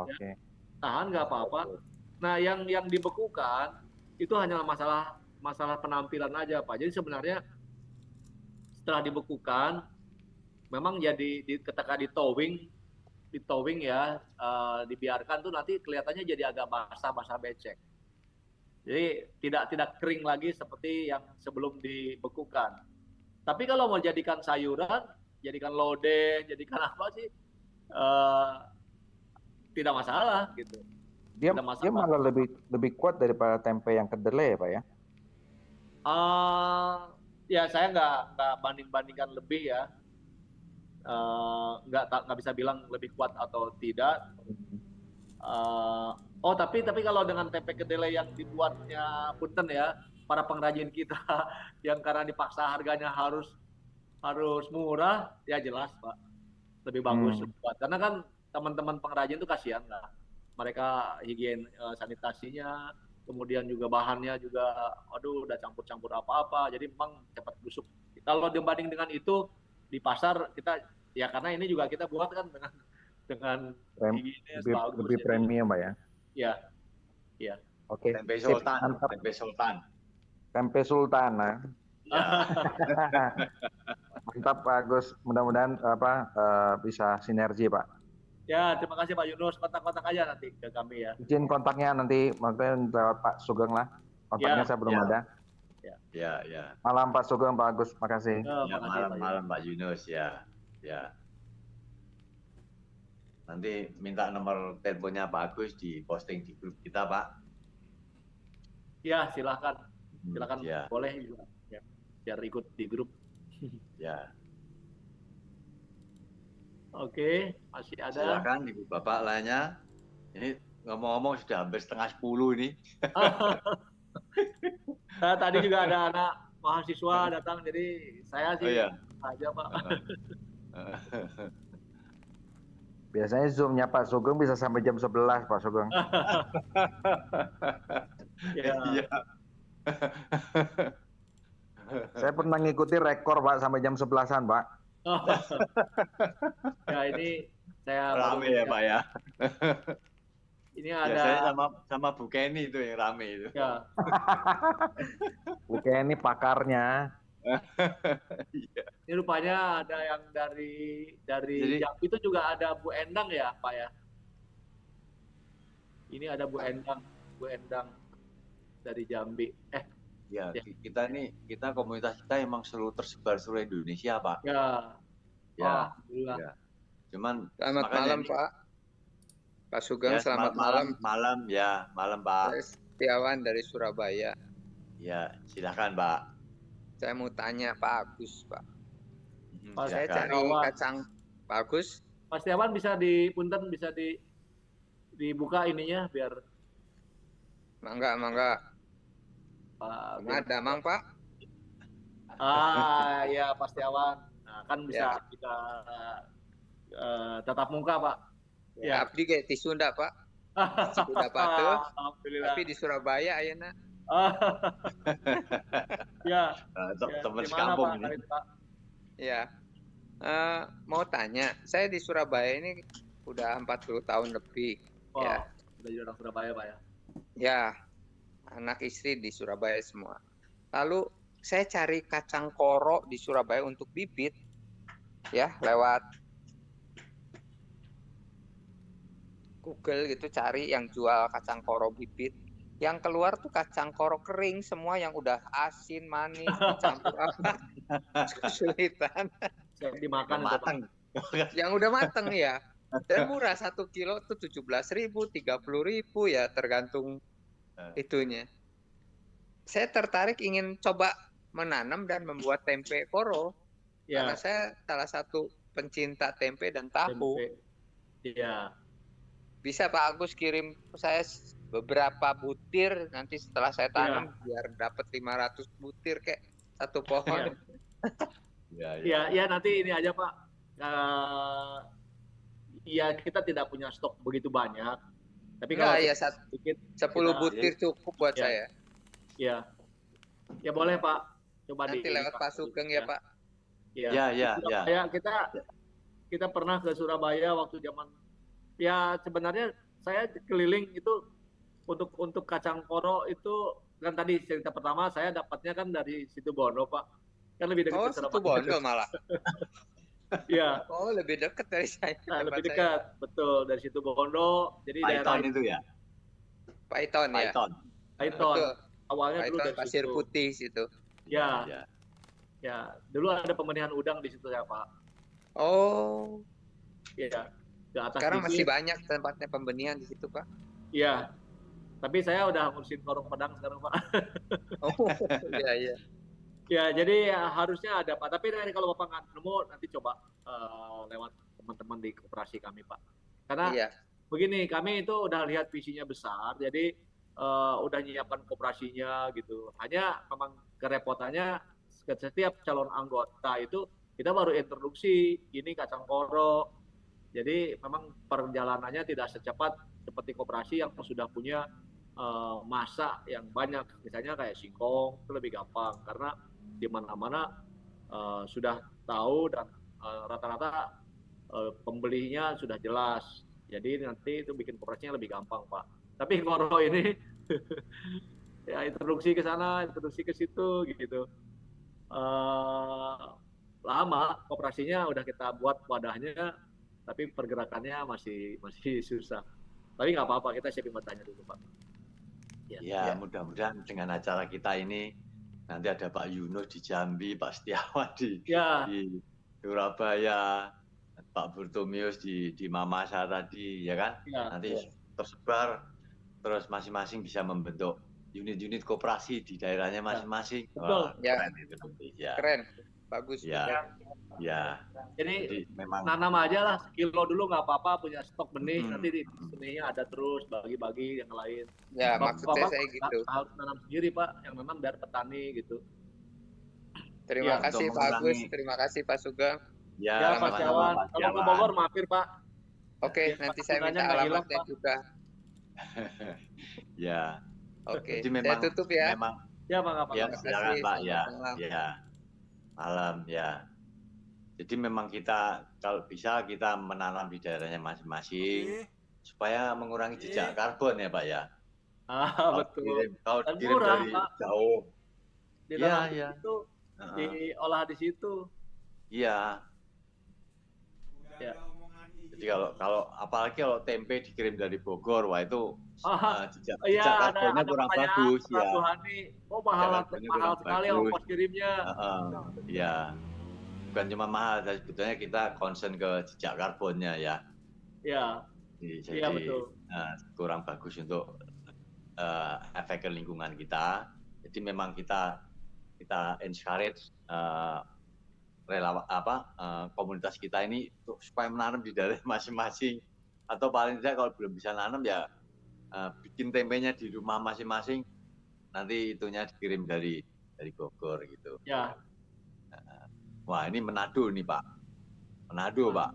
Oke. Tahan nggak apa-apa. Nah, yang dibekukan itu hanya masalah penampilan aja, Pak. Jadi sebenarnya setelah dibekukan, memang jadi ketika ditowing ya, dibiarkan tuh nanti kelihatannya jadi agak basah becek. Jadi tidak kering lagi seperti yang sebelum dibekukan. Tapi kalau mau jadikan sayuran, jadikan lodeh, jadikan apa sih, tidak masalah gitu. Dia malah lebih kuat daripada tempe yang kedelai ya Pak ya? Ya saya nggak banding-bandingkan lebih ya. Nggak bisa bilang lebih kuat atau tidak. Tapi kalau dengan tempe kedelai yang dibuatnya punten ya, para pengrajin kita yang karena dipaksa harganya harus murah, ya jelas Pak, lebih bagus. Karena kan teman-teman pengrajin itu kasihan lah, mereka higien sanitasinya, kemudian juga bahannya juga, aduh udah campur-campur apa-apa, jadi memang cepat busuk. Kalau dibanding dengan itu di pasar kita ya, karena ini juga kita buat kan dengan higienis bagus, lebih premium Pak ya? Iya. Oke. Tempe sultan. Tempe sultan, nah. Ya. Mantap Pak Agus, mudah-mudahan bisa sinergi Pak. Ya, terima kasih Pak Yunus, kontak-kontak aja nanti ke kami ya. Izin kontaknya nanti mungkin lewat Pak Sugeng lah, kontaknya saya belum ada. Ya. Malam Pak Sugeng, Pak Agus, makasih. Ya, malam Pak Yunus ya. Nanti minta nomor teleponnya Pak Agus diposting di grup kita Pak. Ya, silakan Ya. boleh juga ya, biar ikut di grup. Ya. Oke, masih ada. Silakan Ibu Bapak lainnya. Ini ngomong-ngomong sudah hampir 9:30 ini. Tadi juga ada anak mahasiswa datang, jadi saya sih aja Pak. Biasanya Zoom-nya Pak Sugeng bisa sampai jam 11 Pak Sugeng. Iya. Saya pernah ngikuti rekor Pak sampai jam 11-an Pak. Ya ini saya rame ya Pak ya. Ini ada saya sama Bu Kenny itu yang rame itu. Ya. Bu Kenny pakarnya. Ini rupanya ada yang dari Jambi itu juga ada Bu Endang ya Pak ya. Ini ada Bu Endang dari Jambi. Ya, kita komunitas kita emang tersebar seluruh Indonesia Pak. Ya. Ya. Alhamdulillah. Cuman selamat malam Pak. Pak Sugeng, selamat malam. Malam Pak. Saya Setiawan dari Surabaya. Ya, silakan Pak. Saya mau tanya Pak Agus, Pak. Saya Silakan. cari kacang Pak Agus. Mas Setiawan bisa dibuka ininya biar. Mangga. Ada Mang Pak. Ya Pak Setiawan. Nah, kan bisa kita tatap muka Pak. Ya. Abdi kayak tisu ndak Pak? Sudah patuh. Alhamdulillah. Tapi di Surabaya ayeuna. Ya. Teman sekampung ini. Pak? Ya. Mau tanya, saya di Surabaya ini udah 40 tahun lebih. Oh, ya. Udah jadi orang Surabaya Pak ya? Ya. Anak istri di Surabaya semua. Lalu saya cari kacang koro di Surabaya untuk bibit. Ya, lewat Google gitu cari yang jual kacang koro bibit. Yang keluar tuh kacang koro kering semua yang udah asin, manis, dicampur apa. Kesulitan. Siap Yang dimakan itu, Pak. matang. Yang udah mateng ya. Dan murah 1 kilo tuh 17.000, 30.000 ya tergantung itunya. Saya tertarik ingin coba menanam dan membuat tempe koro. Karena Ya, saya salah satu pencinta tempe dan tahu. tempe. Iya. Bisa Pak Agus kirim saya beberapa butir nanti setelah saya tanam biar dapat 500 butir kayak satu pohon. Ya, nanti ini aja Pak. Ya kita tidak punya stok begitu banyak. Tapi kalau Enggak ya sedikit 10 butir cukup buat Ya. saya. Ya boleh Pak. Coba Nanti lewat Pak Sugeng ya Pak. Ya. Kita pernah ke Surabaya waktu zaman sebenarnya saya keliling itu untuk kacang koro itu kan tadi cerita pertama saya dapatnya kan dari Situbondo Pak. Kan lebih dekat ke Surabaya. Situbondo malah. Iya. Oh, lebih dekat dari saya. Lebih dekat, betul dari Situbondo. Jadi Python itu ya. Python ya. Python. Awalnya Python, dulu dari Pasir situ. Putih situ. Ya. Dulu ada pemenihan udang di situ ya Pak. Oh. Iya. Di atas Sekarang bibit. masih banyak tempatnya pembenihan di situ Pak. Iya. Tapi saya udah ngurusin Korong Pedang sekarang Pak. Oh, iya. Ya, jadi harusnya ada Pak. Tapi kalau Bapak nggak nemu, nanti coba lewat teman-teman di koperasi kami Pak. Karena begini, kami itu udah lihat visinya besar, jadi udah nyiapkan koperasinya gitu. Hanya memang kerepotannya setiap calon anggota itu kita baru introduksi ini kacang koro. Jadi memang perjalanannya tidak secepat seperti koperasi yang sudah punya masa yang banyak. Misalnya kayak singkong itu lebih gampang karena di mana-mana sudah tahu dan rata-rata pembelinya sudah jelas. Jadi nanti itu bikin koperasinya lebih gampang Pak. Tapi koro ini ya introduksi ke sana, introduksi ke situ gitu. Lama koperasinya udah kita buat wadahnya, tapi pergerakannya masih susah. Tapi nggak apa-apa, kita siapin matanya dulu Pak. Ya, mudah-mudahan dengan acara kita ini nanti ada Pak Yunus di Jambi, Pak Setiawan di Surabaya, Pak Burtomius di Mamasa tadi, ya kan? Nanti tersebar, terus masing-masing bisa membentuk unit-unit koperasi di daerahnya masing-masing. Betul. Keren itu. Keren, bagus. Jadi memang nanam aja lah, sekilo dulu nggak apa-apa, punya stok benih, nanti di benihnya ada terus, bagi-bagi yang lain. Ya, maksudnya saya gitu. Harus nanam sendiri Pak, yang nanam biar petani gitu. Terima kasih Pak Agus, terima kasih Pak Sugeng. Ya Pak Setiawan, kalau ke Bogor mampir Pak. Oke, nanti saya minta alamatnya juga. Ya. Oke, jadi saya tutup ya. Ya Pak, ya silakan Pak, ya. Malam ya. Jadi memang kita kalau bisa kita menanam di daerahnya masing-masing supaya mengurangi jejak karbon ya Pak ya. Betul. Kalau dikirim dari jauh. Ditanam di situ, diolah di situ. Iya. Ya. Jadi kalau apalagi kalau tempe dikirim dari Bogor, wah itu jejak karbonnya kurang bagus ya. Oh mahal sekali ongkos kirimnya. Iya. Bukan cuma mahal, sebetulnya kita concern ke jejak karbonnya ya. Iya. Jadi betul. Kurang bagus untuk efek ke lingkungan kita. Jadi memang kita encourage komunitas kita ini supaya menanam di daerah masing-masing, atau paling tidak kalau belum bisa nanam ya bikin tempenya di rumah masing-masing, nanti itunya dikirim dari Bogor gitu. Ya. Wah ini Manado nih Pak, Manado Pak.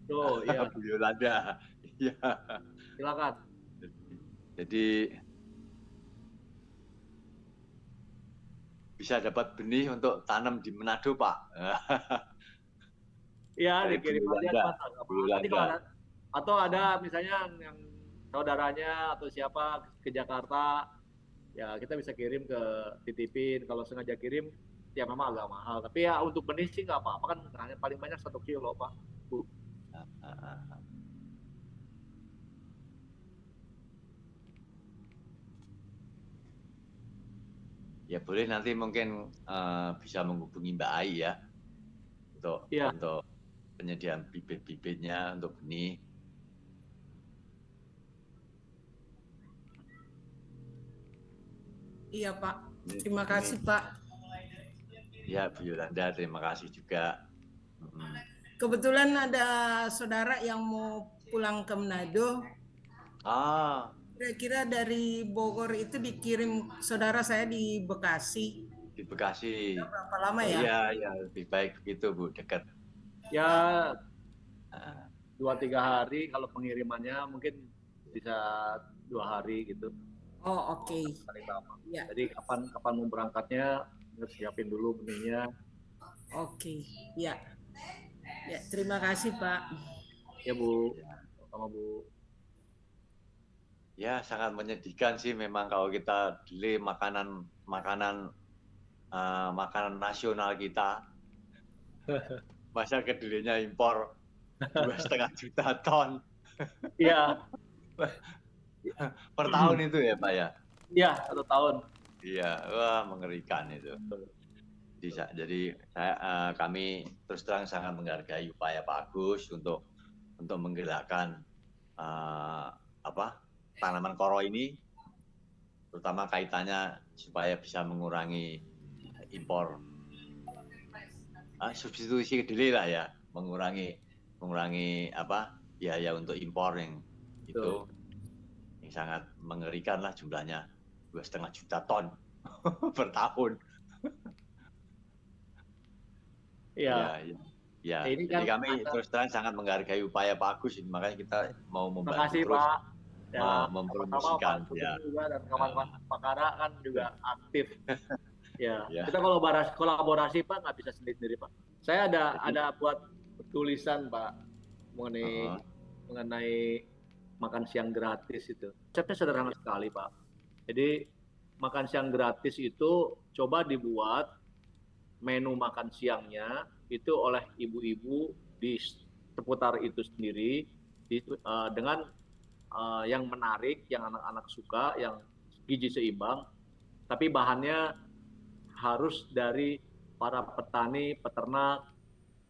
Tuh, iya. Bu Yolanda. Iya. Silakan. Jadi bisa dapat benih untuk tanam di Manado Pak. Iya, dikirim aja Mas. Atau ada misalnya yang saudaranya atau siapa ke Jakarta, ya kita bisa kirim titipin. Kalau sengaja kirim, ya memang agak mahal. Tapi ya untuk benih sih nggak apa-apa kan, hanya paling banyak 1 kilo Pak, Bu. ya boleh nanti mungkin bisa menghubungi Mbak Ai ya untuk penyediaan bibit-bibitnya untuk benih. Iya Pak, terima kasih Pak. Ya Bu Yolanda, terima kasih juga. Kebetulan ada saudara yang mau pulang ke Manado. Kira-kira dari Bogor itu dikirim saudara saya di Bekasi. Di Bekasi. Berapa lama ya? Iya, ya lebih baik begitu Bu, dekat. Ya 2-3 hari, kalau pengirimannya mungkin bisa 2 hari gitu. Oh oke. Ya. Jadi kapan mau berangkatnya, siapin dulu benihnya. Oke, ya. Ya, terima kasih Pak. Ya Bu, sama Bu. Ya sangat menyedihkan sih memang kalau kita delay makanan nasional kita. Masa kedelainya impor 2,5 juta ton. Iya. Per tahun itu ya Pak ya? Iya, 1 tahun. Iya, wah mengerikan itu. Jadi kami terus terang sangat menghargai upaya Pak Agus untuk menggerakkan tanaman koro ini, terutama kaitannya supaya bisa mengurangi impor substitusi kedelai lah ya, mengurangi biaya untuk impor yang itu yang sangat mengerikan lah jumlahnya 2,5 juta ton per tahun. Ya. Jadi kami terus terang sangat menghargai upaya Pak Agus, makanya kita mau membantu terus Pak. Mempromosikan ya. Juga dan kawan-kawan Pakara kan juga aktif. Kita kolaborasi Pak, nggak bisa sendiri Pak. Saya ada buat tulisan Pak mengenai makan siang gratis itu. Konsepnya sederhana sekali Pak. Jadi makan siang gratis itu coba dibuat menu makan siangnya itu oleh ibu-ibu di seputar itu sendiri dengan yang menarik, yang anak-anak suka, yang gizi seimbang, tapi bahannya harus dari para petani, peternak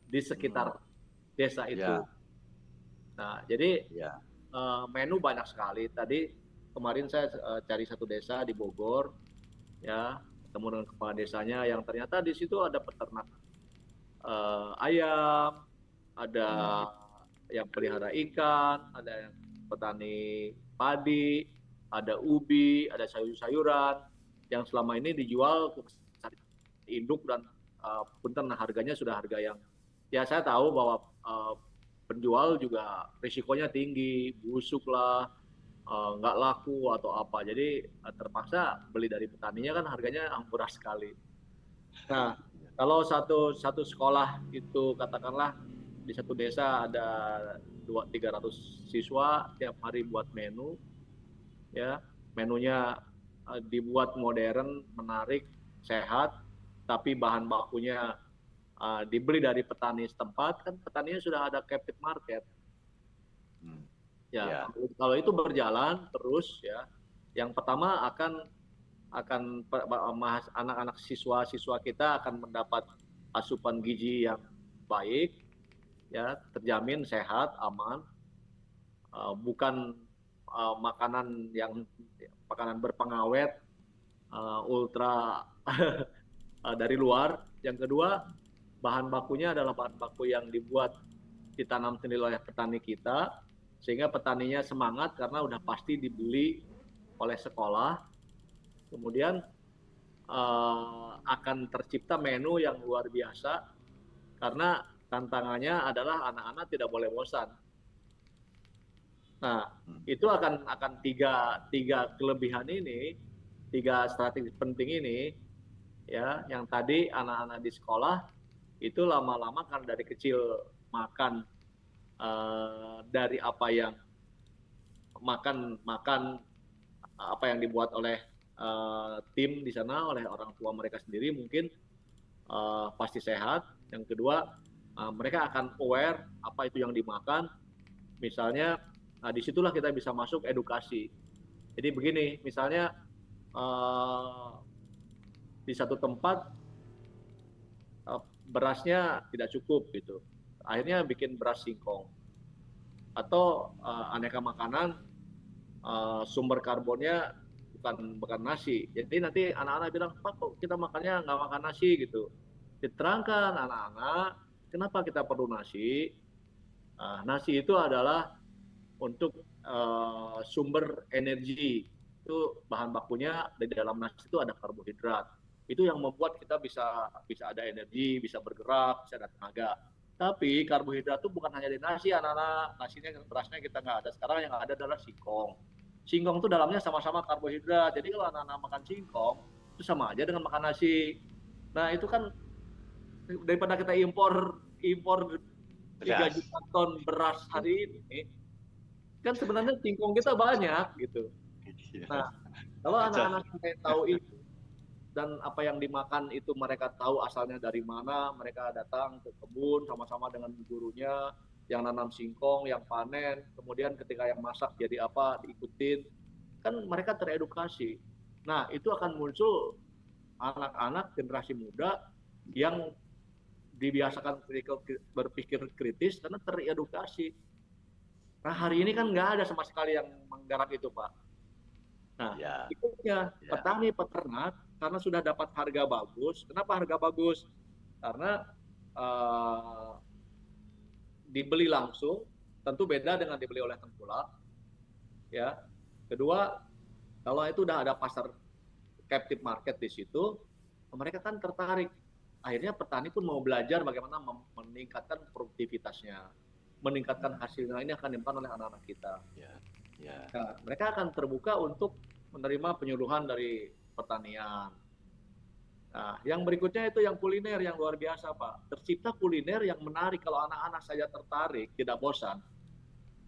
di sekitar desa itu. Nah, jadi menu banyak sekali. Tadi kemarin saya cari satu desa di Bogor, ya, ketemu dengan kepala desanya yang ternyata di situ ada peternak ayam, ada yang pelihara ikan, ada yang petani padi, ada ubi, ada sayur-sayuran yang selama ini dijual ke induk dan punten harganya sudah harga yang saya tahu bahwa penjual juga risikonya tinggi, busuk lah, nggak laku atau apa, jadi terpaksa beli dari petaninya kan harganya murah sekali. Nah, kalau satu sekolah itu katakanlah di satu desa ada 200-300 siswa, tiap hari buat menu, ya menunya dibuat modern, menarik, sehat, tapi bahan bakunya dibeli dari petani setempat, kan petaninya sudah ada captive market. Kalau itu berjalan terus, ya, yang pertama akan anak-anak siswa kita akan mendapat asupan gizi yang baik, ya, terjamin sehat, aman, bukan makanan berpengawet ultra dari luar. Yang kedua, bahan bakunya adalah bahan baku yang ditanam sendiri oleh petani kita, sehingga petaninya semangat karena udah pasti dibeli oleh sekolah. Kemudian akan tercipta menu yang luar biasa karena tantangannya adalah anak-anak tidak boleh bosan. Nah, itu akan tiga kelebihan ini, 3 strategi penting ini, ya, yang tadi anak-anak di sekolah itu lama-lama kan dari kecil makan dari apa yang apa yang dibuat oleh tim di sana, oleh orang tua mereka sendiri, mungkin pasti sehat. Yang kedua, mereka akan aware apa itu yang dimakan. Misalnya, disitulah kita bisa masuk edukasi. Jadi begini, misalnya di satu tempat berasnya tidak cukup gitu. Akhirnya bikin beras singkong atau aneka makanan sumber karbonnya bukan nasi. Jadi nanti anak-anak bilang, Pak kok kita makannya nggak makan nasi gitu. Diterangkan anak-anak kenapa kita perlu nasi. Nasi itu adalah untuk sumber energi. Itu bahan bakunya di dalam nasi itu ada karbohidrat. Itu yang membuat kita bisa ada energi, bisa bergerak, bisa ada tenaga. Tapi karbohidrat itu bukan hanya di nasi, anak-anak. Nasinya, berasnya kita nggak ada. Sekarang yang ada adalah singkong. Singkong itu dalamnya sama-sama karbohidrat. Jadi kalau anak-anak makan singkong, itu sama aja dengan makan nasi. Nah itu kan daripada kita impor 3 juta ton beras hari ini, kan sebenarnya singkong kita banyak gitu. Nah, kalau anak-anak sampai tahu itu dan apa yang dimakan itu mereka tahu asalnya dari mana, mereka datang ke kebun sama-sama dengan gurunya yang nanam singkong, yang panen, kemudian ketika yang masak jadi apa diikutin, kan mereka teredukasi. Nah, itu akan muncul anak-anak generasi muda yang dibiasakan berpikir kritis karena teredukasi. Nah, hari ini kan nggak ada sama sekali yang menggarap itu, Pak. Nah, berikutnya petani peternak karena sudah dapat harga bagus. Kenapa harga bagus? Karena dibeli langsung, tentu beda dengan dibeli oleh tengkulak. Ya. Kedua, kalau itu udah ada pasar captive market di situ, mereka kan tertarik. Akhirnya petani pun mau belajar bagaimana meningkatkan produktivitasnya, meningkatkan hasilnya. Ini akan dimakan oleh anak-anak kita. Nah, mereka akan terbuka untuk menerima penyuluhan dari pertanian. Nah, yang berikutnya itu yang kuliner yang luar biasa, Pak. Tercipta kuliner yang menarik kalau anak-anak saja tertarik, tidak bosan.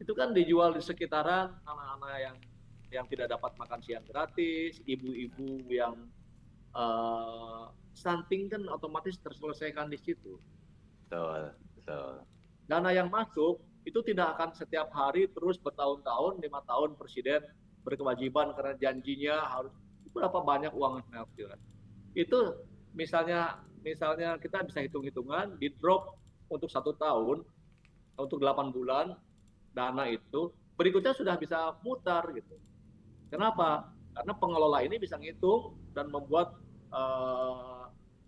Itu kan dijual di sekitaran anak-anak yang tidak dapat makan siang gratis, ibu-ibu yang stunting kan otomatis terselesaikan di situ. Betul. Dana yang masuk itu tidak akan setiap hari terus bertahun-tahun, 5 tahun presiden berkewajiban karena janjinya harus berapa banyak uang yang harus. Itu misalnya kita bisa hitung-hitungan di drop untuk 1 tahun, untuk 8 bulan dana itu berikutnya sudah bisa mutar gitu. Kenapa? Karena pengelola ini bisa ngitung dan membuat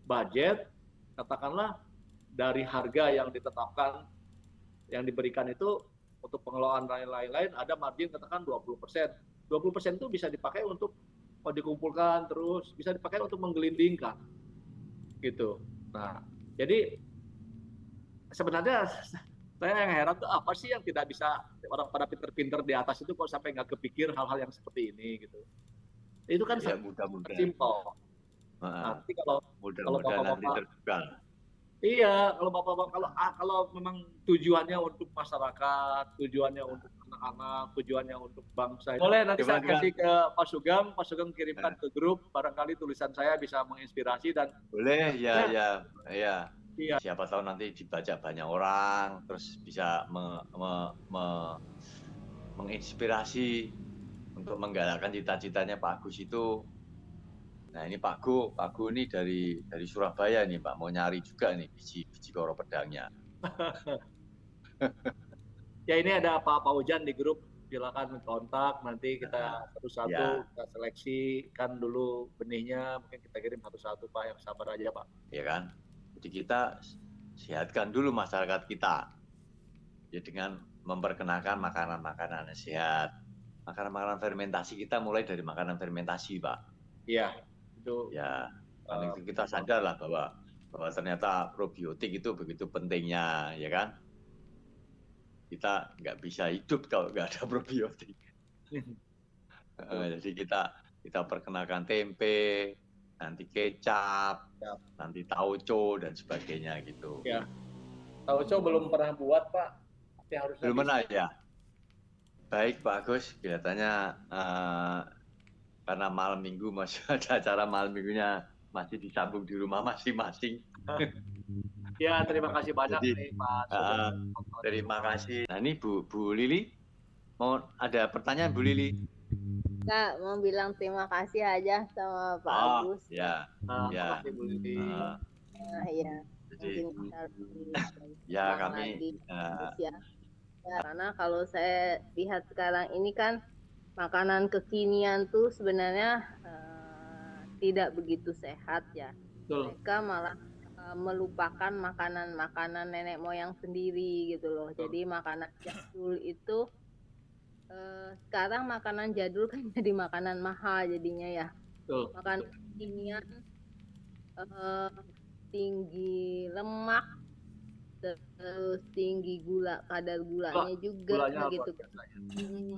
budget, katakanlah dari harga yang ditetapkan, yang diberikan itu untuk pengelolaan lain-lain ada margin katakan 20%. 20% itu bisa dipakai untuk dikumpulkan terus, bisa dipakai untuk menggelindingkan. Gitu. Nah, jadi sebenarnya saya yang heran tuh apa sih yang tidak bisa orang pada pinter-pinter di atas itu kok sampai nggak kepikir hal-hal yang seperti ini gitu. Itu kan simpel. Nanti kalau bapak-bapak iya, kalau bapak-bapak kalau memang tujuannya untuk masyarakat, tujuannya untuk anak-anak, tujuannya untuk bangsa. Boleh nanti saya kasih ke Pak Sugeng kirimkan ke grup, barangkali tulisan saya bisa menginspirasi dan boleh ya. Siapa tahu nanti dibaca banyak orang, terus bisa menginspirasi untuk menggalakkan cita-citanya Pak Agus itu. Nah ini Pak Gu ini dari Surabaya nih Pak, mau nyari juga nih biji koro pedangnya. Ya ini ada Pak Ujan di grup, silakan kontak, nanti kita satu-satu kita seleksikan dulu benihnya, mungkin kita kirim satu-satu Pak, yang sabar aja Pak. Ya kan, jadi kita sehatkan dulu masyarakat kita, ya dengan memperkenalkan makanan-makanan sehat, makanan-makanan fermentasi kita mulai dari makanan fermentasi Pak. Iya. Ya, kita sadar lah bahwa ternyata probiotik itu begitu pentingnya, ya kan? Kita nggak bisa hidup kalau nggak ada probiotik. Jadi kita perkenalkan tempe, nanti kecap, nanti tauco dan sebagainya gitu. Ya, tauco belum pernah buat Pak. Belum pernah ya. Baik Pak Agus, kelihatannya karena malam minggu masih ada acara malam minggunya masih disambung di rumah masing-masing. Ya, terima kasih banyak nih Pak. Terima kasih. Nah ini Bu Lili, mau ada pertanyaan Bu Lili? Kak, mau bilang terima kasih aja sama Pak Oh, Agus. ya, ya. Makasih Bu Lili. Iya, Jadi, mungkin bisa lebih ya berkembang kami, lagi ya. Karena kalau saya lihat sekarang ini kan makanan kekinian tuh sebenarnya tidak begitu sehat ya. Betul. Mereka malah melupakan makanan-makanan nenek moyang sendiri gitu loh. Jadi makanan jadul itu sekarang makanan jadul kan jadi makanan mahal jadinya ya. Betul. Makanan kekinian tinggi lemak, terus tinggi gula, kadar gulanya juga Gulanya gitu. luar biasa, ya.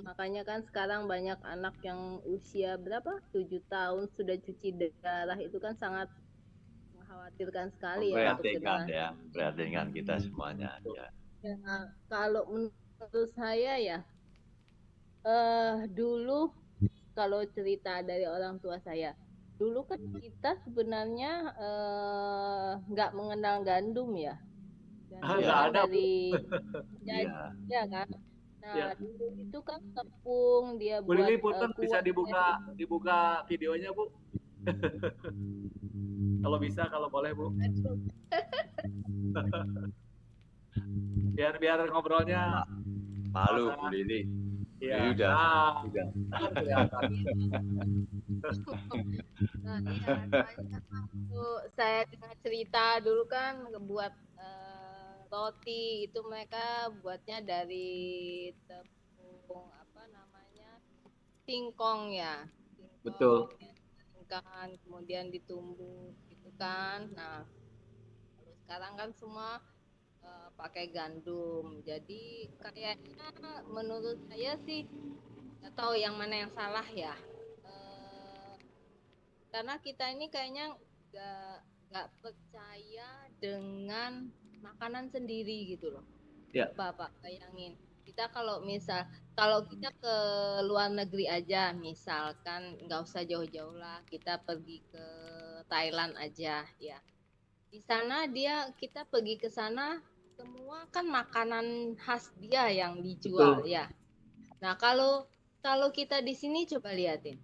Makanya kan sekarang banyak anak yang usia berapa 7 tahun sudah cuci darah, itu kan sangat mengkhawatirkan sekali ya untuk memprihatinkan generasi. ya, memprihatinkan kita semuanya. Ya. Ya, kalau menurut saya ya dulu kalau cerita dari orang tua saya, dulu kan kita sebenarnya nggak mengenal gandum ya. Gandum Nggak kan ada, Bu. dari Iya. ya kan. Nah, Ya. dulu itu kan tepung dia Bu buat Lili, punten bisa kuah. dibuka videonya, Bu. Kalau bisa, kalau boleh, Bu. Biar ngobrolnya Malu Bu Lili. Iya, Udah. kan kelihatan. Nah, iya, soalnya waktu saya dengar cerita dulu kan buat roti itu mereka buatnya dari tepung apa namanya singkong ya, Betul. kan kemudian ditumbuk gitu kan. Nah, kalau sekarang kan semua pakai gandum. Jadi kayaknya menurut saya sih nggak tahu yang mana yang salah ya. Karena kita ini kayaknya nggak percaya dengan makanan sendiri gitu loh. Ya. Bapak bayangin kita kalau kita ke luar negeri aja, misalkan nggak usah jauh-jauh lah, kita pergi ke Thailand aja ya. Di sana kita pergi ke sana semua kan makanan khas dia yang dijual. Betul. Ya. Nah kalau kita di sini coba liatin.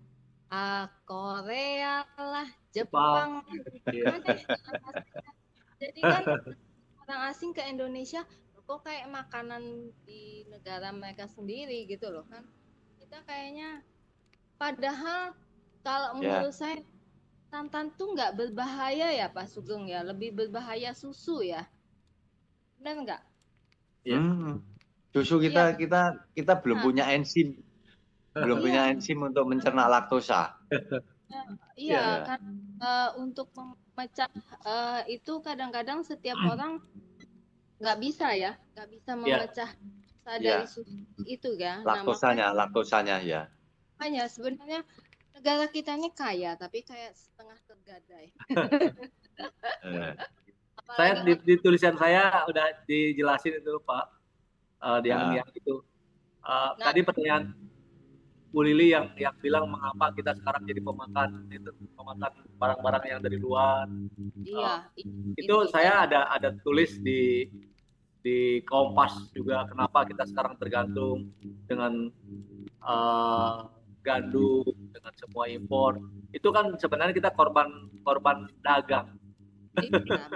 Korea lah, Jepang, Iya. jadi kan orang asing ke Indonesia kok kayak makanan di negara mereka sendiri gitu loh kan. Kita kayaknya padahal kalau menurut saya santan tuh nggak berbahaya ya Pak Sugeng ya, lebih berbahaya susu ya. Benar nggak? Iya. Susu kita belum punya enzim. Belum punya enzim untuk mencerna laktosa. Iya, kan untuk memecah itu kadang-kadang setiap orang nggak bisa memecah dari susu itu ya. Laktosanya ya. Makanya sebenarnya negara kita ini kaya, tapi kayak setengah tergadai. Saya di tulisan saya udah dijelasin itu Pak, yang itu. Tadi pertanyaan Bu Lili yang bilang mengapa kita sekarang jadi pemakan barang-barang yang dari luar. Iya. Itu saya ada tulis di Kompas juga kenapa kita sekarang tergantung dengan gandum, dengan semua impor. Itu kan sebenarnya kita korban dagang. Iya,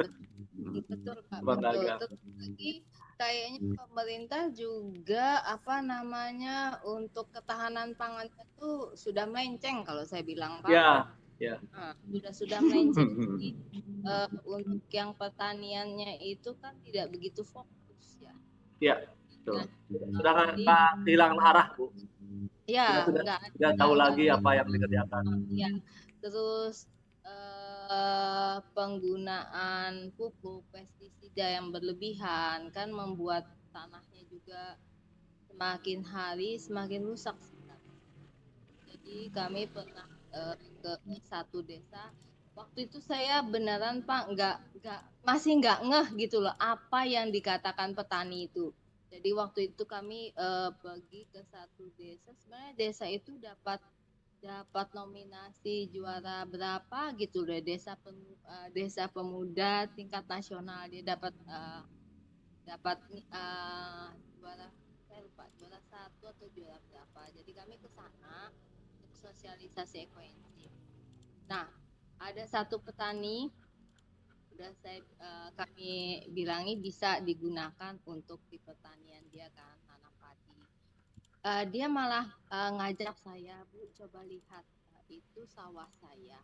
betul Pak. Korban Betul. dagang. Terus lagi kayaknya pemerintah juga untuk ketahanan pangan itu sudah melenceng kalau saya bilang Pak. Ya. Nah, sudah melenceng. Jadi untuk yang pertaniannya itu kan tidak begitu fokus ya. Iya, betul. Sudah nggak kehilangan arah Bu. Ya, nggak tahu lagi apa yang dikerjakan. Ya, terus penggunaan pupuk pestisida yang berlebihan kan membuat tanahnya juga semakin hari semakin rusak. Jadi kami pernah ke satu desa. Waktu itu saya beneran Pak masih nggak ngeh gitu loh apa yang dikatakan petani itu. Jadi waktu itu kami pergi ke satu desa. Sebenarnya desa itu dapat nominasi juara berapa gitu loh, desa pemuda tingkat nasional. Dia dapat juara, saya lupa juara 1 atau juara berapa. Jadi kami ke sana, sosialisasi ekoenzim. Nah, ada satu petani udah kami bilangi bisa digunakan untuk di pertanian dia kan, tanam padi. Dia malah ngajak saya, Bu, coba lihat itu sawah saya.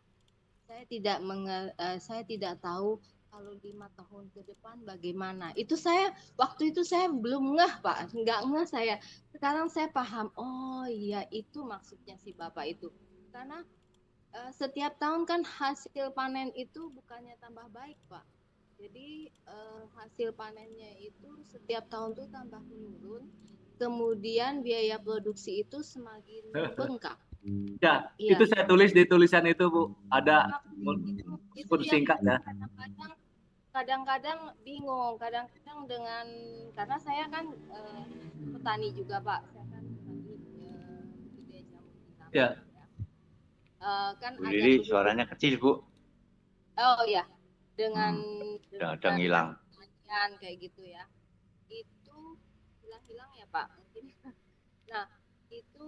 Saya tidak tahu kalau 5 tahun ke depan bagaimana. Waktu itu saya belum ngeh, Pak, nggak ngeh saya. Sekarang saya paham. Oh iya, itu maksudnya si Bapak itu. Karena setiap tahun kan hasil panen itu bukannya tambah baik, Pak. Jadi hasil panennya itu setiap tahun tuh tambah menurun. Kemudian biaya produksi itu semakin membengkak. Ya, Iya. itu saya tulis di tulisan itu, Bu. Ada Itu yang singkat ya. Kadang-kadang bingung, kadang-kadang karena saya kan petani juga, Pak. Saya kan petani budidaya jamur tiram. Ya. Kan Bu Lili, suaranya kecil, Bu. Oh ya, dengan Kadang hilang. kayak gitu ya. Itu hilang-hilang ya, Pak. Mungkin. Nah, itu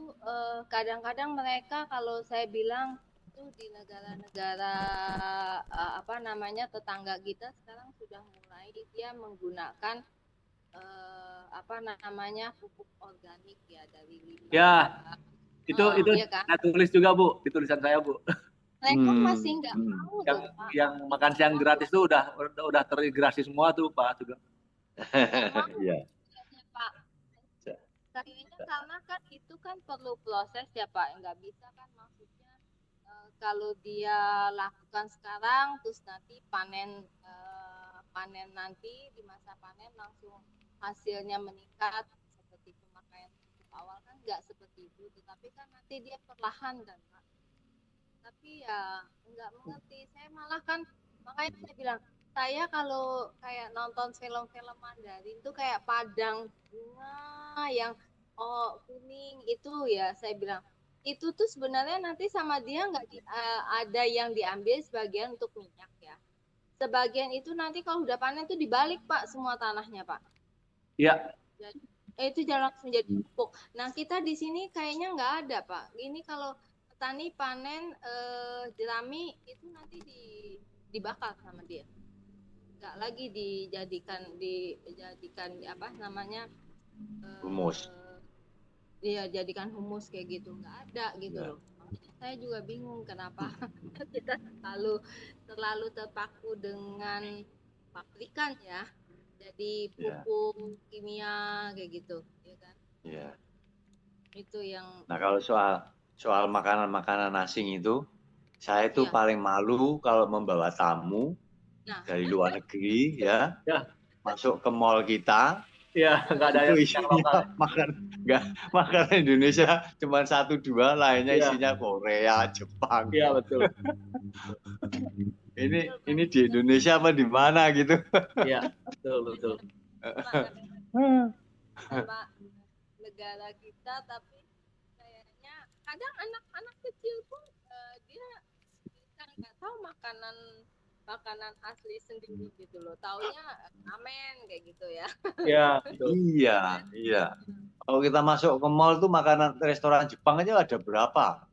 kadang-kadang mereka kalau saya bilang itu di negara-negara tetangga kita sekarang sudah mulai dia menggunakan pupuk organik ya dari limbah. Ya, itu iya kan? saya tulis juga, Bu, di tulisan saya, Bu. Mereka masih nggak mau tuh, Pak. Yang makan siang gratis tuh udah terintegrasi semua tuh, Pak, juga. Iya. Pak. Kayaknya karena kan itu kan perlu proses ya, Pak. Nggak bisa kan maksudnya kalau dia lakukan sekarang terus nanti panen nanti di masa panen langsung hasilnya meningkat seperti pemakaian pupuk awal kan nggak seperti itu, tetapi kan nanti dia perlahan kan, Pak. Tapi ya nggak mengerti. Saya malah kan makanya saya bilang saya kalau kayak nonton film-film Mandarin tuh kayak padang bunga yang kuning itu ya, saya bilang itu tuh sebenarnya nanti sama dia nggak ada yang diambil sebagian untuk minyak ya. Sebagian itu nanti kalau udah panen tuh dibalik, Pak, semua tanahnya, Pak. Iya. Itu langsung jadi pupuk. Nah, kita di sini kayaknya nggak ada, Pak. Ini kalau petani panen jerami itu nanti dibakar sama dia. Nggak lagi dijadikan humus. Iya, jadikan humus kayak gitu, nggak ada gitu loh. Saya juga bingung kenapa kita terlalu terpaku dengan pabrikan ya, jadi pupuk kimia kayak gitu, ya kan? Iya. Itu yang. Nah, kalau soal makanan-makanan asing itu, saya itu paling malu kalau membawa tamu dari luar negeri ya, masuk ke mall kita. Iya, nggak ada yang lokal. Makanan Indonesia cuma 1-2, lainnya isinya Korea, Jepang. Iya, betul. ini di Indonesia apa di mana gitu? Iya, betul. Sama negara kita, tapi kayaknya kadang anak-anak kecil pun dia nggak tahu makanan asli sendiri gitu loh, taunya ramen kayak gitu ya. Iya. Kalau kita masuk ke mall tuh makanan restoran Jepang aja ada berapa?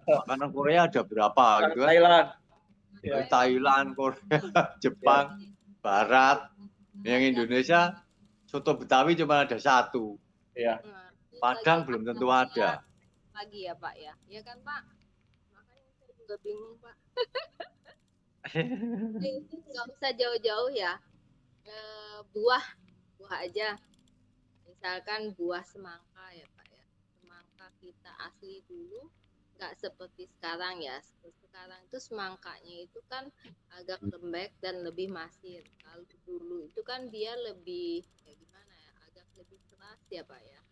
Makanan Korea ada berapa gitu kan? Thailand, Korea, Jepang, Barat. Yang Indonesia soto Betawi cuma ada 1. Iya. Padang belum tentu ada. Lagi ya, Pak ya. Ya kan, Pak? Makanya saya juga bingung, Pak. Nggak usah jauh-jauh ya, buah aja, misalkan buah semangka ya, Pak ya. Semangka kita asli dulu nggak seperti sekarang ya. Sekarang itu semangkanya itu kan agak lembek dan lebih masin. Kalau dulu itu kan dia lebih gimana ya, agak lebih keras ya, Pak ya,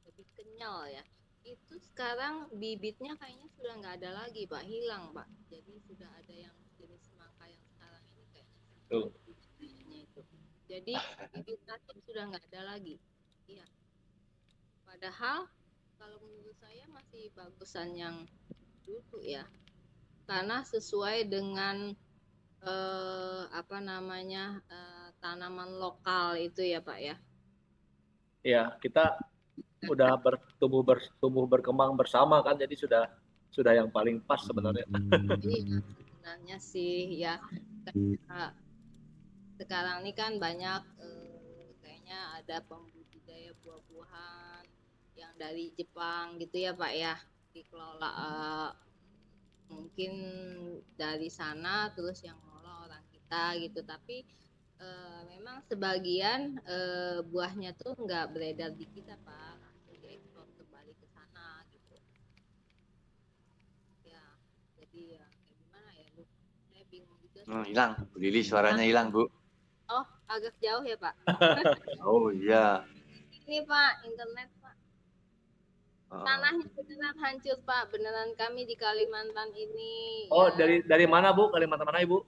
lebih kenyal ya. Itu sekarang bibitnya kayaknya sudah nggak ada lagi, Pak, hilang, Pak. Jadi sudah ada yang jenis semangka yang sekarang ini kayaknya itu. Jadi bibit asli sudah nggak ada lagi. Iya. Padahal kalau menurut saya masih bagusan yang dulu ya, karena sesuai dengan tanaman lokal itu ya, Pak ya. Iya, kita udah tumbuh berkembang bersama kan, jadi sudah yang paling pas sebenarnya. Iya, sebenarnya sih ya kayak sekarang ini kan banyak kayaknya ada pembudidaya buah-buahan yang dari Jepang gitu ya Pak ya, dikelola mungkin dari sana terus yang ngelola orang kita gitu, tapi memang sebagian buahnya tuh nggak beredar di kita Pak, langsung diekspor kembali ke sana gitu ya. Jadi ya kayak gimana ya Bu, saya bingung juga sih. Hilang, Bu Lili suaranya hilang, Bu. Oh agak jauh ya Pak. Oh iya. Ini Pak internet Pak, tanahnya beneran hancur Pak, beneran kami di Kalimantan ini. Oh ya. dari mana Bu? Kalimantan mana Ibu?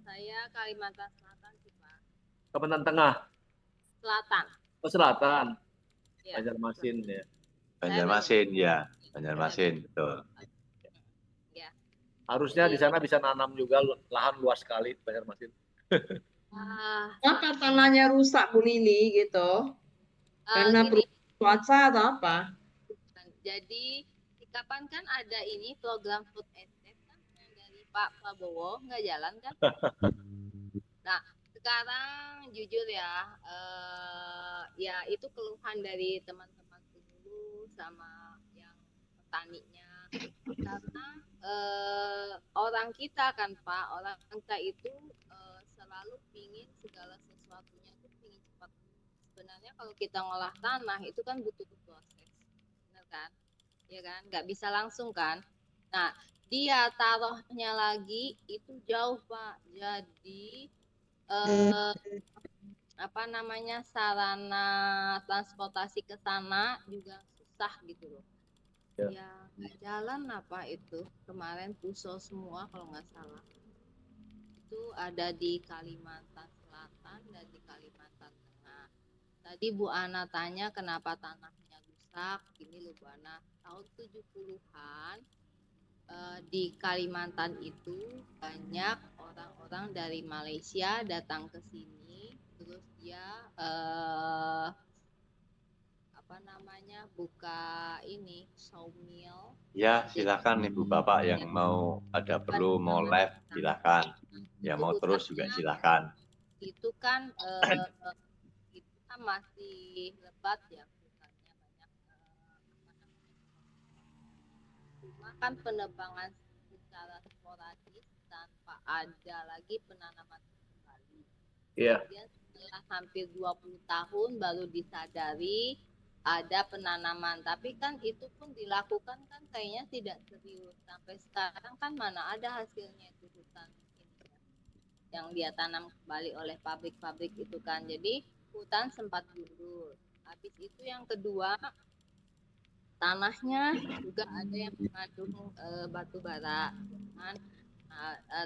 Saya Kalimantan Selatan sih Pak. Kalimantan Tengah. Selatan. Oh Selatan. Ya. Banjarmasin ya. Banjarmasin ya, Banjarmasin betul. Ya. Harusnya di sana bisa nanam juga, lahan luas sekali Banjarmasin. Apa tanahnya rusak Bu Lili gitu? Karena perubahan cuaca atau apa? Jadi kapan kan ada ini program food estate kan yang dari Pak Prabowo nggak jalan kan? Nah sekarang jujur ya, ya itu keluhan dari teman-teman dulu sama yang petaninya, karena orang kita kan Pak, orang kita itu selalu pingin segala sesuatunya itu pingin cepat. Sebenarnya kalau kita ngolah tanah itu kan butuh proses, benar kan? Ya kan, nggak bisa langsung kan. Nah dia taruhnya lagi itu jauh Pak, jadi apa namanya sarana transportasi ke sana juga susah gitu loh. Ya nggak jalan apa itu kemarin Puso semua kalau nggak salah, itu ada di Kalimantan Selatan dan di Kalimantan Tengah. Tadi Bu Ana tanya kenapa tanahnya rusak. Gini loh Bu Ana, tahun 70-an di Kalimantan itu banyak orang-orang dari Malaysia datang ke sini, terus dia apa namanya buka ini sawmill. Ya silakan Ibu Bapak yang mau ada perlu mau live silakan, yang mau terus juga silakan. Itu kan itu kan masih lebat ya hutannya, banyak cuma kan penebangan secara sporadis tanpa ada lagi penanaman kembali. Kemudian setelah hampir 20 tahun baru disadari ada penanaman, tapi kan itu pun dilakukan kan kayaknya tidak serius. Sampai sekarang kan mana ada hasilnya itu hutan ini yang dia tanam kembali oleh pabrik-pabrik itu kan. Jadi hutan sempat gundul. Habis itu yang kedua, tanahnya juga ada yang mengandung batu bara. Nah,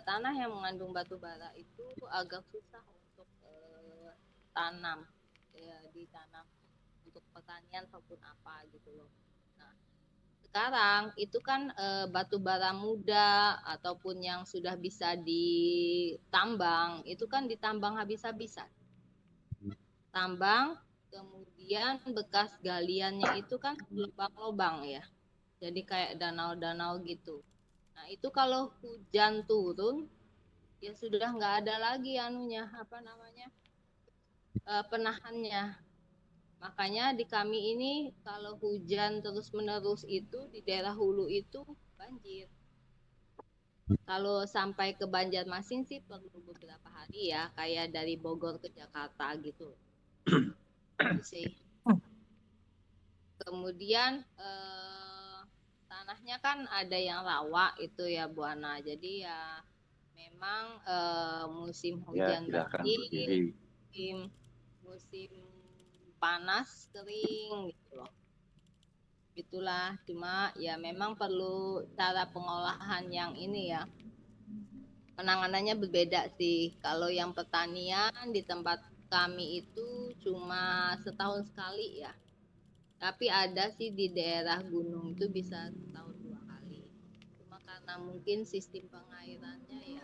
tanah yang mengandung batu bara itu agak susah untuk tanam, ditanam untuk pertanian ataupun apa gitu loh. Nah, sekarang itu kan batu bara muda ataupun yang sudah bisa ditambang, itu kan ditambang habis-habisan. Tambang, kemudian bekas galiannya itu kan lubang-lubang ya. Jadi kayak danau-danau gitu. Nah, itu kalau hujan turun ya sudah nggak ada lagi anunya, apa namanya? Penahannya. Makanya di kami ini kalau hujan terus-menerus itu di daerah hulu itu banjir. Kalau sampai ke Banjarmasin sih perlu beberapa hari ya, kayak dari Bogor ke Jakarta gitu. Sih. Kemudian tanahnya kan ada yang rawa itu ya Bu Ana. Jadi ya memang musim hujan banjir, musim panas kering gitu loh. Itulah, cuma ya memang perlu cara pengolahan yang ini ya, penanganannya berbeda sih. Kalau yang pertanian di tempat kami itu cuma setahun sekali ya, tapi ada sih di daerah gunung itu bisa setahun 2 kali. Cuma karena mungkin sistem pengairannya ya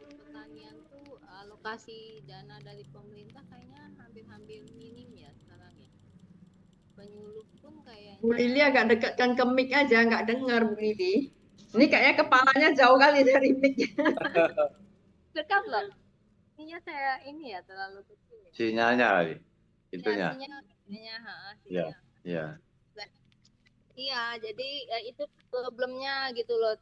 pertanian tuh alokasi dana dari pemerintah kayaknya hampir-hampir minim ya sekarang ya. penyuluh pun kayaknya Bu Lili agak dekatkan ke mic aja, nggak dengar Bu Lili. Ini kayaknya kepalanya jauh kali dari mic-nya. dekat loh. Ininya saya ini ya terlalu kecil ya. Sinyalnya kali, Ya, itunya. sinyalnya, Iya, sinyal. iya. Iya, jadi itu problemnya gitu loh.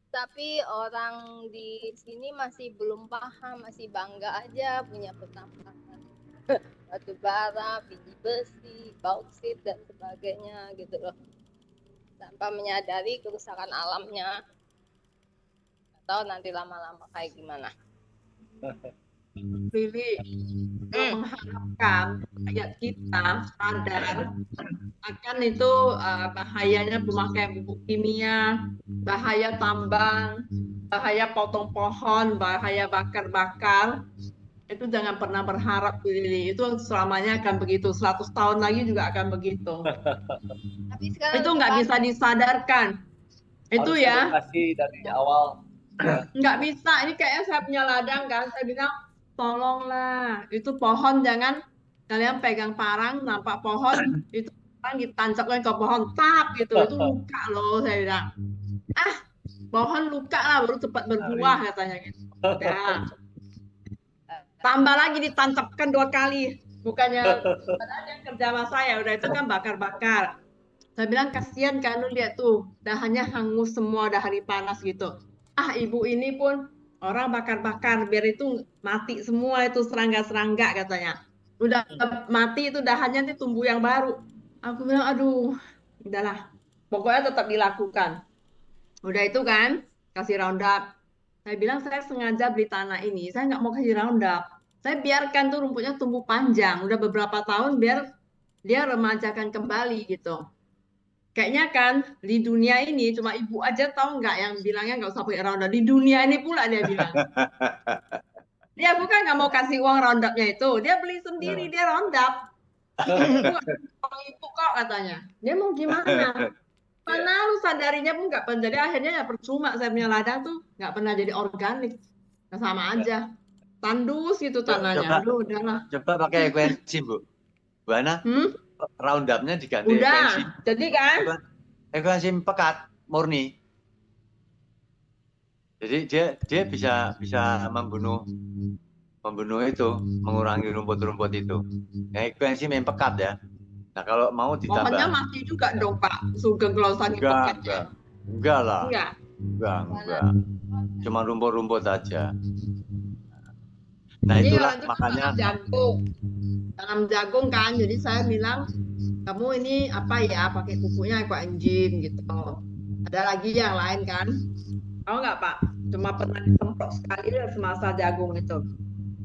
Tapi orang di sini masih belum paham, masih bangga aja punya pertambangan batu bara, biji besi, bauksit dan sebagainya gitu loh. Tanpa menyadari kerusakan alamnya. Atau nanti lama-lama kayak gimana. Lili, mengharapkan rakyat kita sadar akan itu bahayanya pemakaian pupuk kimia, bahaya tambang, bahaya potong pohon, bahaya bakar-bakar. Itu jangan pernah berharap, Bu Lili. Itu selamanya akan begitu. 100 tahun lagi juga akan begitu. Tapi sekarang Itu nggak bisa disadarkan. Itu Harus ya, edukasi dari awal. nggak bisa. Ini kayaknya saya punya ladang kan. Saya bilang, tolonglah. Itu pohon jangan kalian pegang parang, nampak pohon, itu parang ditancapkan ke pohon, tap gitu. Itu luka loh, saya bilang. Ah, pohon luka lah, baru cepat berbuah katanya gitu. Ya. Tambah lagi ditancapkan 2 kali. Bukannya padahal dia kerja sama saya, udah itu kan bakar-bakar. Saya bilang kasihan kan lu lihat tuh, dahannya hangus semua dah hari panas gitu. Ah, ibu ini pun orang bakar-bakar biar itu mati semua itu serangga-serangga katanya. Udah mati itu dahannya nanti tumbuh yang baru. Aku bilang aduh, udahlah. Pokoknya tetap dilakukan. Udah itu kan, kasih Roundup. Saya bilang saya sengaja beli tanah ini, saya nggak mau kasih Roundup. Saya biarkan tuh rumputnya tumbuh panjang, udah beberapa tahun biar dia remajakan kembali gitu. Kayaknya kan di dunia ini cuma ibu aja tahu nggak yang bilangnya nggak usah pakai Roundup. Di dunia ini pula dia bilang. Dia bukan nggak mau kasih uang Roundupnya itu, dia beli sendiri, dia Roundup. Ibu kok katanya. Dia mau gimana? Mana lu sadarinya pun nggak pernah. Jadi akhirnya ya percuma saya punya ladang tuh nggak pernah jadi organik. Nah, sama aja. Tandus gitu tanahnya. Aduh, udahlah. Coba pakai ekuensi, Bu. Bu Ana, Roundupnya diganti ekuensi. Udah, jadi kan? Ekuensi pekat, murni. Jadi dia bisa membunuh itu, mengurangi rumput-rumput itu. Yang ekuensi memang pekat ya. Nah kalau mau ditambah. Pohonnya mati juga dong Pak. Sugeng kalau saking pekatnya. Enggak lah. Enggak. Cuma rumput-rumput aja. Nah ini itulah itu makanya. Tanam jagung kan. Jadi saya bilang kamu ini apa ya pakai pupuknya ekoenzim gitu. Ada lagi yang lain kan? Tahu nggak Pak? Cuma pernah disemprot sekali semasa jagung itu.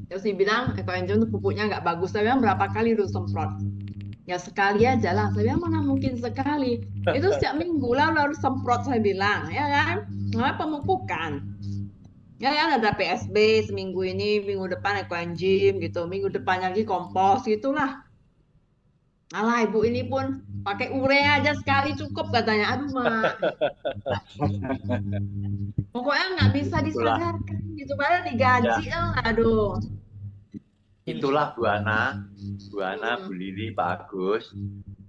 Terus dibilang ekoenzim itu pupuknya nggak bagus. Saya bilang berapa kali udah semprot? Ya sekali aja lah. Saya bilang mana mungkin sekali. Itu setiap minggu lah harus semprot saya bilang, ya kan? Nah, pemupukan. Ya kan ada PSB seminggu ini, minggu depan ekoenzim gitu, minggu depan lagi kompos gitulah. Alah ibu ini pun pakai urea aja sekali cukup katanya. Aduh mak. Pokoknya nggak bisa disadarkan gitu, padahal digaji aduh. Itulah Bu Ana, Bu Lili, Pak Agus.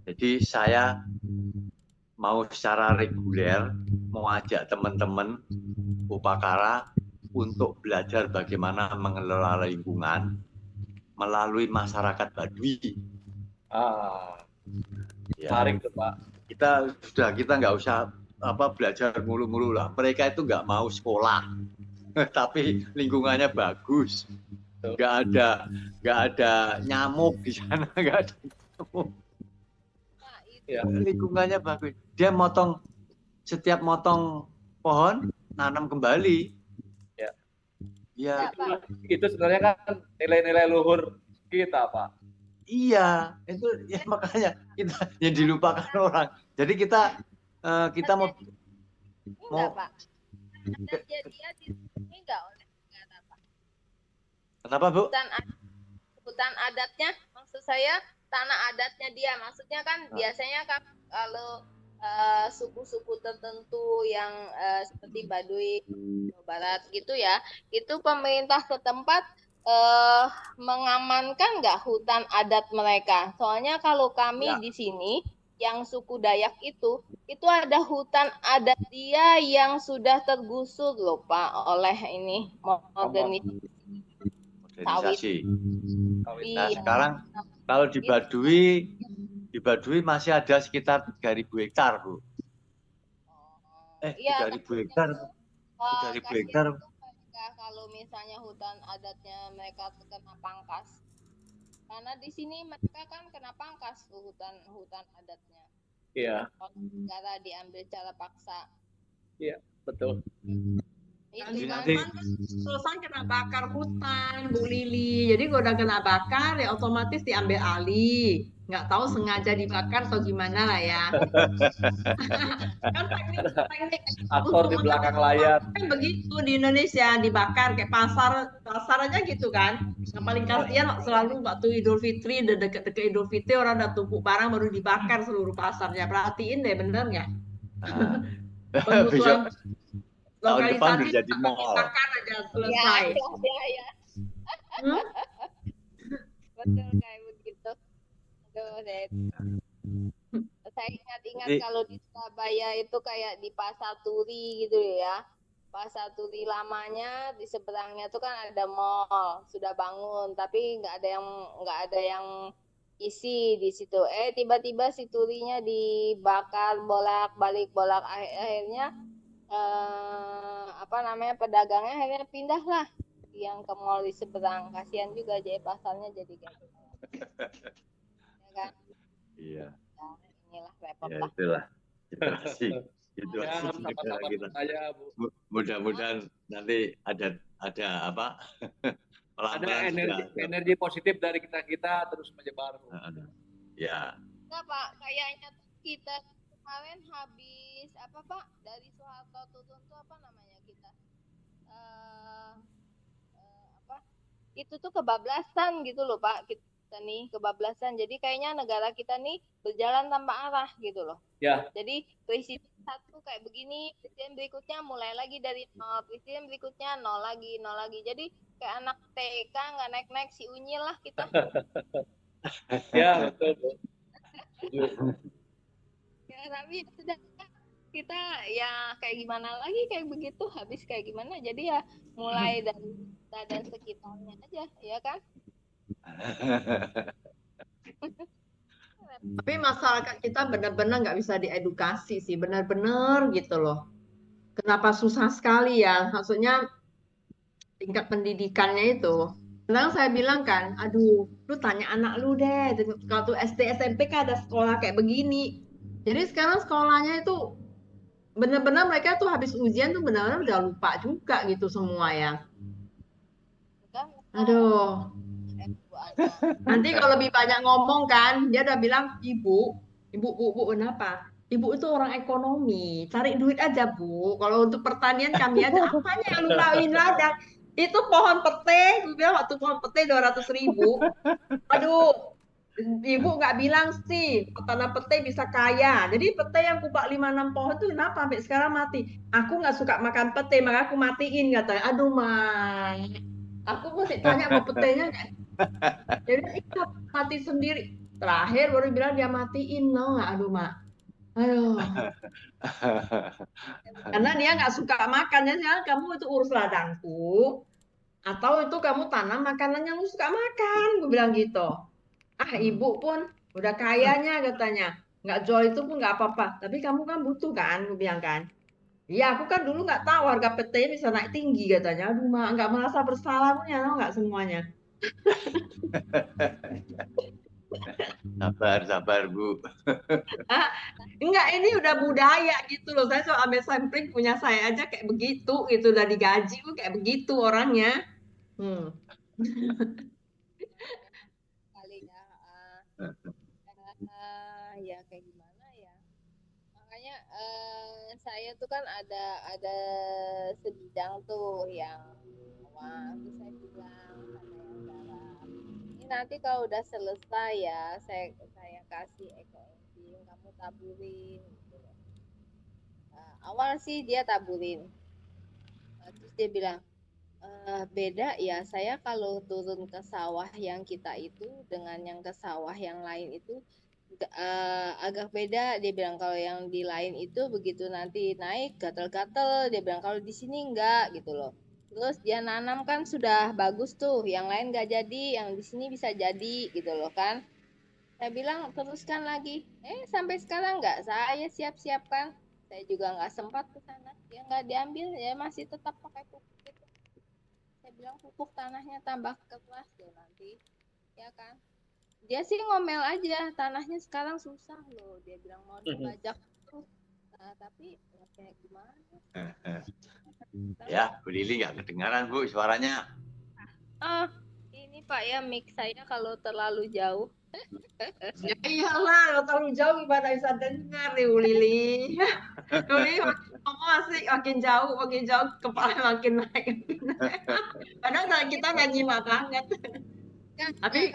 Jadi saya mau secara reguler mau ajak teman-teman Upakara untuk belajar bagaimana mengelola lingkungan melalui masyarakat Baduy. Menarik tuh Pak. Kita nggak usah belajar mulu-mulu lah. Mereka itu nggak mau sekolah, tapi lingkungannya bagus. Nggak ada nyamuk di sana, nggak ada nyamuk. Lingkungannya bagus. Dia setiap motong pohon nanam kembali. Ya. Itu sebenarnya kan nilai-nilai luhur kita, Pak. Iya, itu ya makanya kita yang dilupakan orang. Jadi kita mau Pak. Dia di sini enggak oleh negara, Pak. Kenapa, Bu? Hutan adatnya, maksud saya tanah adatnya dia. Maksudnya kan biasanya kan kalau suku-suku tertentu yang seperti Baduy Jawa Barat gitu ya, itu pemerintah setempat mengamankan nggak hutan adat mereka? Soalnya kalau kami Ya. di sini yang suku Dayak itu ada hutan adat dia yang sudah tergusur loh Pak oleh ini modernisasi sawit. Modernisasi. Nah, Iya. sekarang kalau di Baduy masih ada sekitar 3.000 hektar, Bu. Iya, 3.000 hektar. 3.000 hektar. kasihan itu mereka kalau misalnya hutan adatnya mereka terkena pangkas. Karena di sini mereka kan kena pangkas tuh hutan adatnya. Iya. Kalau negara diambil cara paksa. Iya, betul. Itu kan Kan selesai kena bakar hutan, Bu Lili. Jadi kalau udah kena bakar ya otomatis diambil alih. Nggak tahu sengaja dibakar atau gimana lah ya. Kan teknik Aktor di belakang layar. kan begitu di Indonesia dibakar kayak pasar aja gitu kan. Yang paling kasihan selalu waktu Idul Fitri, udah deket-deket Idul Fitri orang udah tumpuk barang baru dibakar seluruh pasarnya. Perhatiin deh bener nggak? Penutupan tahun depan lokalisasi bisa jadi mall. dibakar aja selesai. Ya. Betul kayak begitu. Aduh, saya ingat-ingat kalau di Surabaya itu kayak di Pasar Turi gitu ya. Pasar Turi lamanya di seberangnya tuh kan ada mall, sudah bangun tapi nggak ada yang isi di situ. Tiba-tiba si Turinya dibakar bolak-balik akhirnya pedagangnya akhirnya pindah lah yang ke mall di seberang. Kasihan juga jadi pasarnya jadi kayak gitu. Ya kan? Iya. Nah, inilah repot Ya lah. itulah situasi Sama-sama kita. saya, Bu. Mudah-mudahan nanti ada apa? Ada energi positif dari kita terus menyebar. Ya. Nah, Pak, kayaknya kita kemarin habis apa Pak dari Soeharto turun tuh apa namanya kita itu tuh kebablasan gitu loh Pak, kita nih kebablasan. Jadi kayaknya negara kita nih berjalan tanpa arah gitu loh. Ya. Jadi presiden satu kayak begini, presiden berikutnya mulai lagi dari nol, presiden berikutnya nol lagi. Jadi kayak anak TK nggak naik si unyil lah kita. Ya betul. Ya tapi sudah kita ya kayak gimana lagi kayak begitu habis kayak gimana jadi ya mulai dari kita dan sekitarnya aja ya kan. Tapi masyarakat kita benar-benar nggak bisa diedukasi sih, benar-benar gitu loh. Kenapa susah sekali ya? Maksudnya tingkat pendidikannya itu. Sekarang saya bilang kan, aduh, lu tanya anak lu deh. Kalau SD SMP kan ada sekolah kayak begini. Jadi sekarang sekolahnya itu benar-benar mereka tuh habis ujian tuh benar-benar udah lupa juga gitu semua ya. Aduh. Nanti kalau lebih banyak ngomong kan, dia udah bilang, bu, kenapa? Ibu itu orang ekonomi, cari duit aja Bu. Kalau untuk pertanian kami aja, apanya yang lu kawin ladang? Itu pohon pete, gue bilang waktu pohon pete 200.000. Aduh, ibu nggak bilang sih, tanam pete bisa kaya. Jadi pete yang kubak 5-6 pohon tuh kenapa sampai sekarang mati? Aku nggak suka makan pete, maka aku matiin katanya. Aduh, Ma. Aku mesti tanya sama petenya nggak? Jadi itu mati sendiri. Terakhir baru bilang dia matiin, no nggak? Aduh, Mak. Aduh. Karena dia nggak suka makannya, kamu itu urus ladangku, atau itu kamu tanam makanan yang lu suka makan, gue bilang gitu. Ibu pun udah kayanya katanya, nggak jual itu pun nggak apa-apa, tapi kamu kan butuh kan, gue bilang kan. Iya, aku kan dulu nggak tahu harga PT bisa naik tinggi katanya. Aduh, Mak, nggak merasa bersalah punya, nggak semuanya. Sabar Bu. Enggak, ini udah budaya gitu loh. Saya soal ambil sampling punya saya aja kayak begitu, gitu udah digaji kayak begitu orangnya. Kali ya kayak gimana ya. Makanya saya tuh kan ada sebidang tuh yang waktu saya bilang sama yang garap. Ini nanti kalau udah selesai ya, saya kasih ekoenzim, kamu taburin. Gitu. Awal sih dia taburin. Terus dia bilang, Beda ya, saya kalau turun ke sawah yang kita itu dengan yang ke sawah yang lain itu agak beda. Dia bilang kalau yang di lain itu begitu nanti naik gatel-gatel, dia bilang kalau di sini enggak gitu loh. Terus dia nanam kan sudah bagus tuh, yang lain nggak jadi, yang di sini bisa jadi gitu loh kan. Saya bilang teruskan lagi. Sampai sekarang nggak saya siap-siapkan. Saya juga nggak sempat ke sana. Ya nggak diambil, ya masih tetap pakai pupuk itu. Saya bilang pupuk tanahnya tambah keras deh nanti, ya kan. Dia sih ngomel aja, tanahnya sekarang susah loh. Dia bilang mau dibajak terus. Nah, tapi ya kayak gimana? Ya, Bu Lili nggak kedengaran Bu suaranya. Ini Pak ya mic saya kalau terlalu jauh. Ya iyalah, kalau terlalu jauh gimana bisa dengar nih Bu Lili. Bu Lili makin ngomong asik, makin jauh kepala makin naik. Padahal kita nggak nyimak banget. Tapi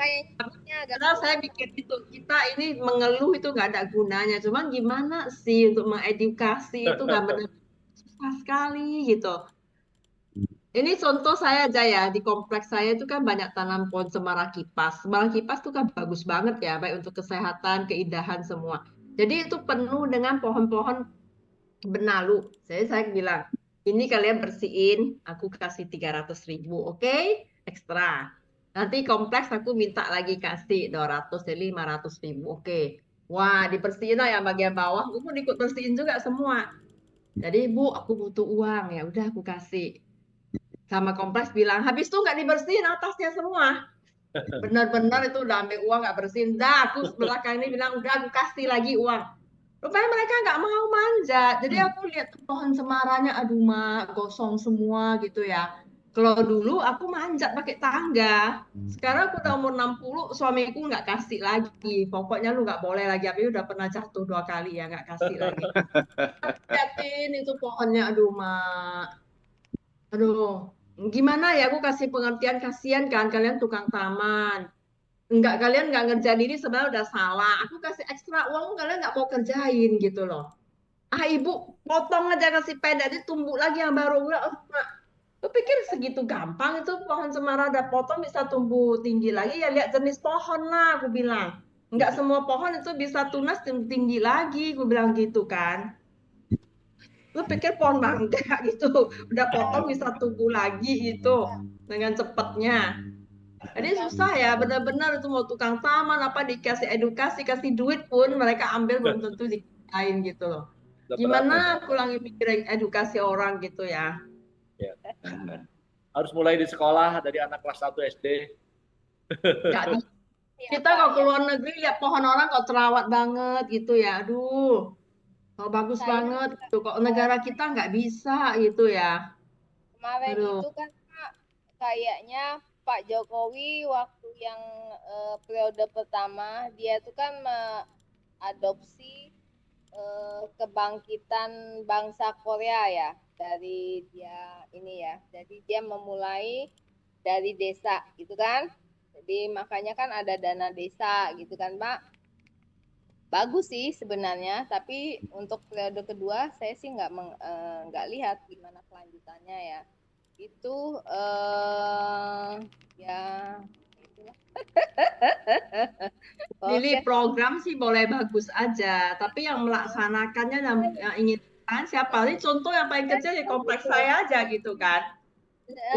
karena saya pikir itu kita ini mengeluh itu nggak ada gunanya. Cuman gimana sih untuk mengedukasi itu nggak benar susah sekali gitu. Ini contoh saya aja ya, di kompleks saya itu kan banyak tanam pohon cemara kipas. Cemara kipas itu kan bagus banget ya, baik untuk kesehatan, keindahan semua. Jadi itu penuh dengan pohon-pohon benalu. Saya bilang, ini kalian bersihin, aku kasih 300.000, oke? Ekstra. Nanti kompleks aku minta lagi kasih 200, jadi 500.000, oke. Wah, dibersihin lah yang bagian bawah, aku pun ikut bersihin juga semua. Jadi, Bu, aku butuh uang, ya udah aku kasih. Sama kompleks bilang, habis itu nggak dibersihin atasnya semua. Benar-benar itu udah ambil uang nggak bersihin. Dah, aku belakang ini bilang, udah aku kasih lagi uang. Rupanya mereka nggak mau manjat. Jadi aku lihat pohon cemaranya, aduh mak, gosong semua gitu ya. Kalau dulu aku manjat pakai tangga. Sekarang aku udah umur 60, suamiku nggak kasih lagi. Pokoknya lu nggak boleh lagi. Tapi udah pernah jatuh 2 kali ya, nggak kasih lagi. Liatin itu pohonnya, aduh mak. Aduh, gimana ya aku kasih pengertian, kasihan kan kalian tukang taman. Kalian nggak ngerjain ini sebenarnya udah salah. Aku kasih ekstra uang, kalian nggak mau kerjain gitu loh. Ibu potong aja kasih peda, dia tumbuh lagi yang baru. Lu pikir segitu gampang itu pohon cemara ada potong bisa tumbuh tinggi lagi? Ya lihat jenis pohon lah, aku bilang. Nggak semua pohon itu bisa tunas tinggi lagi, aku bilang gitu kan. Lu pikir pohon mangga gitu, udah potong bisa tumbuh lagi gitu dengan cepatnya. Jadi susah ya, benar-benar itu mau tukang taman apa dikasih edukasi, kasih duit pun mereka ambil belum tentu dikerjain gitu loh. Gimana pulang mikirin edukasi orang gitu ya? Ya. Harus mulai di sekolah dari anak kelas 1 SD. Kita kalau ke luar negeri lihat pohon orang kok terawat banget gitu ya. Aduh, kok bagus banget gitu. Kok negara kita nggak bisa gitu ya. Kemarin itu kan Pak, kayaknya Pak Jokowi waktu yang periode pertama dia itu kan mengadopsi kebangkitan bangsa Korea ya dari dia ini ya. Jadi dia memulai dari desa gitu kan. Jadi makanya kan ada dana desa gitu kan Pak. Bagus sih sebenarnya, tapi untuk periode kedua saya sih nggak lihat gimana kelanjutannya ya. Itu ya itulah. Lili program sih boleh bagus aja, tapi yang melaksanakannya yang ingin siapa? Ini contoh yang paling kecil di kompleks saya aja gitu kan.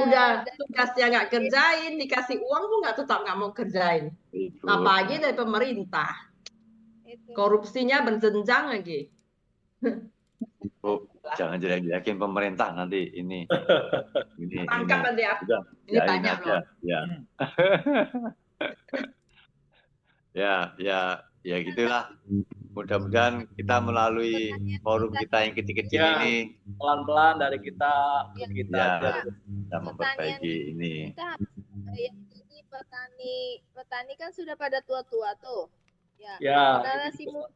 Udah tugasnya nggak kerjain, dikasih uang pun tetap nggak mau kerjain. Apalagi dari pemerintah. Korupsinya berjenjang lagi. Oh, jangan jelek-jelekin pemerintah nanti ini. Tangkap nanti aku. Ini Ya, banyak aja. loh. Ya gitulah. Mudah-mudahan kita melalui forum kita yang kecil-kecil ini pelan-pelan dari kita bisa memperbaiki ini. Kita petani kan sudah pada tua-tua tuh. Ya. Generasi muda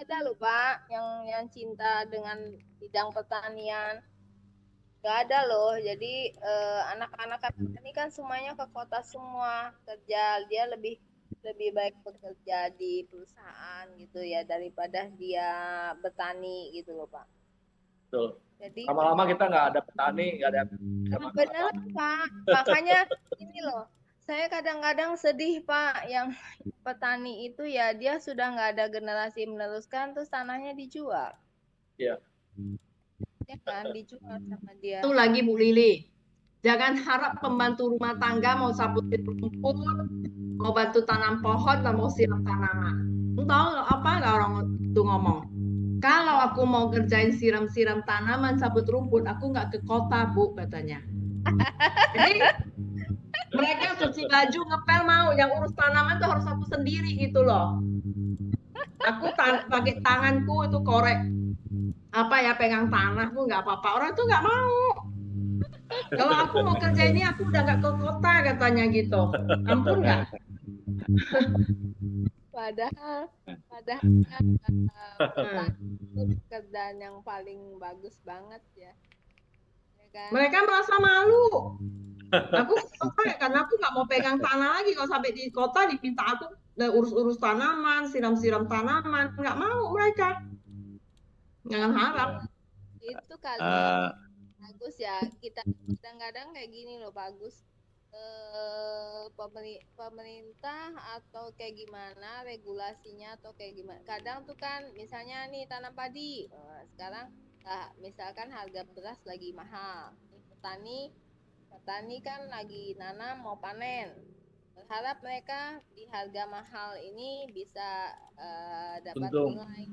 ada loh Pak yang cinta dengan bidang pertanian. Gak ada loh. Jadi anak-anak petani kan semuanya ke kota semua kerja. Dia lebih baik bekerja di perusahaan gitu ya daripada dia bertani gitu loh Pak. Betul. Jadi Lama-lama kita nggak ada petani, nggak ada benar Pak, makanya ini loh, saya kadang-kadang sedih Pak, yang petani itu ya dia sudah nggak ada generasi meneruskan, terus tanahnya dijual, Iya. ya kan, dijual sama dia. Itu lagi Bu Lili. Jangan harap pembantu rumah tangga mau saputin rumput, mau bantu tanam pohon, dan mau siram tanaman. Tahu apa nggak orang itu ngomong? Kalau aku mau kerjain siram-siram tanaman, sabut rumput, aku nggak ke kota, Bu, katanya. Jadi mereka cuci baju, ngepel mau, yang urus tanaman tuh harus aku sendiri gitu loh. Aku pakai tanganku itu korek apa ya, pegang tanah pun nggak apa-apa. Orang tuh nggak mau. Kalau aku mau kerja ini, aku udah nggak ke kota, katanya gitu. Ampun nggak? Padahal itu pekerjaan yang paling bagus banget ya, ya kan? Mereka merasa malu. Aku karena aku nggak mau pegang tanah lagi. Kalau sampai di kota diminta aku urus-urus tanaman, siram-siram tanaman, nggak mau mereka. Jangan harap. Itu kali ya, bagus ya. Kita kadang-kadang kayak gini loh, bagus. Pemerintah atau kayak gimana regulasinya atau kayak gimana. Kadang tuh kan misalnya nih tanam padi, sekarang misalkan harga beras lagi mahal. Petani kan lagi nanam mau panen. Berharap mereka di harga mahal ini bisa dapat nilai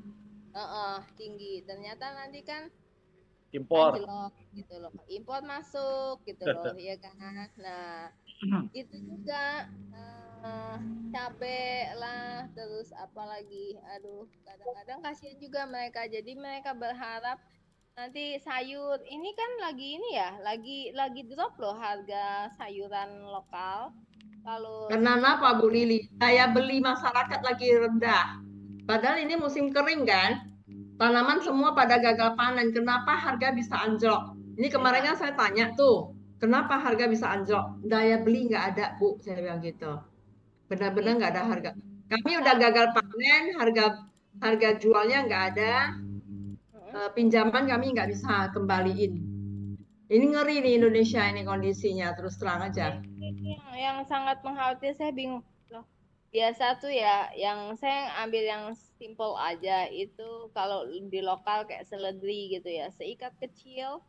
tinggi. Ternyata nanti kan impor gitu loh, impor masuk gitu loh, ya kan. Nah itu juga cabai lah, terus apalagi, aduh kadang-kadang kasihan juga mereka. Jadi mereka berharap nanti sayur ini kan lagi ini ya, lagi drop loh harga sayuran lokal. Kalau karena apa Bu Lili? Daya beli masyarakat lagi rendah. Padahal ini musim kering kan? Tanaman semua pada gagal panen. Kenapa harga bisa anjlok? Ini kemarin kan saya tanya tuh, kenapa harga bisa anjlok? Daya beli nggak ada, Bu. Saya bilang gitu. Benar-benar nggak ada harga. Kami udah gagal panen, harga jualnya nggak ada. Pinjaman kami nggak bisa kembaliin. Ini ngeri nih Indonesia ini kondisinya, terus terang aja. Yang sangat mengkhawatirkan, saya bingung loh. Biasa tuh ya, yang saya ambil yang simple aja itu, kalau di lokal kayak seledri gitu ya, seikat kecil,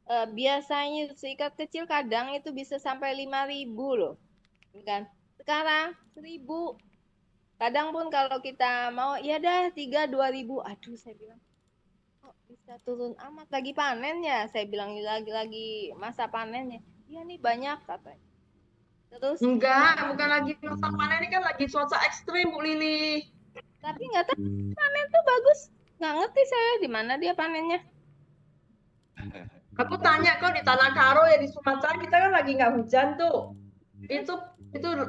biasanya seikat kecil kadang itu bisa sampai 5.000 loh, kan? Sekarang 1.000. Kadang pun kalau kita mau ya dah 2.000, aduh saya bilang kok bisa turun amat, lagi panen ya, saya bilang lagi masa panennya. Iya nih banyak katanya. Terus enggak, bukan lagi masa panen, ini kan lagi cuaca ekstrim Bu Lili. Tapi nggak tahu panen tuh bagus, nggak ngerti saya di mana dia panennya. Aku tanya kok di Tanah Karo ya, di Sumatera kita kan lagi nggak hujan tuh. Itu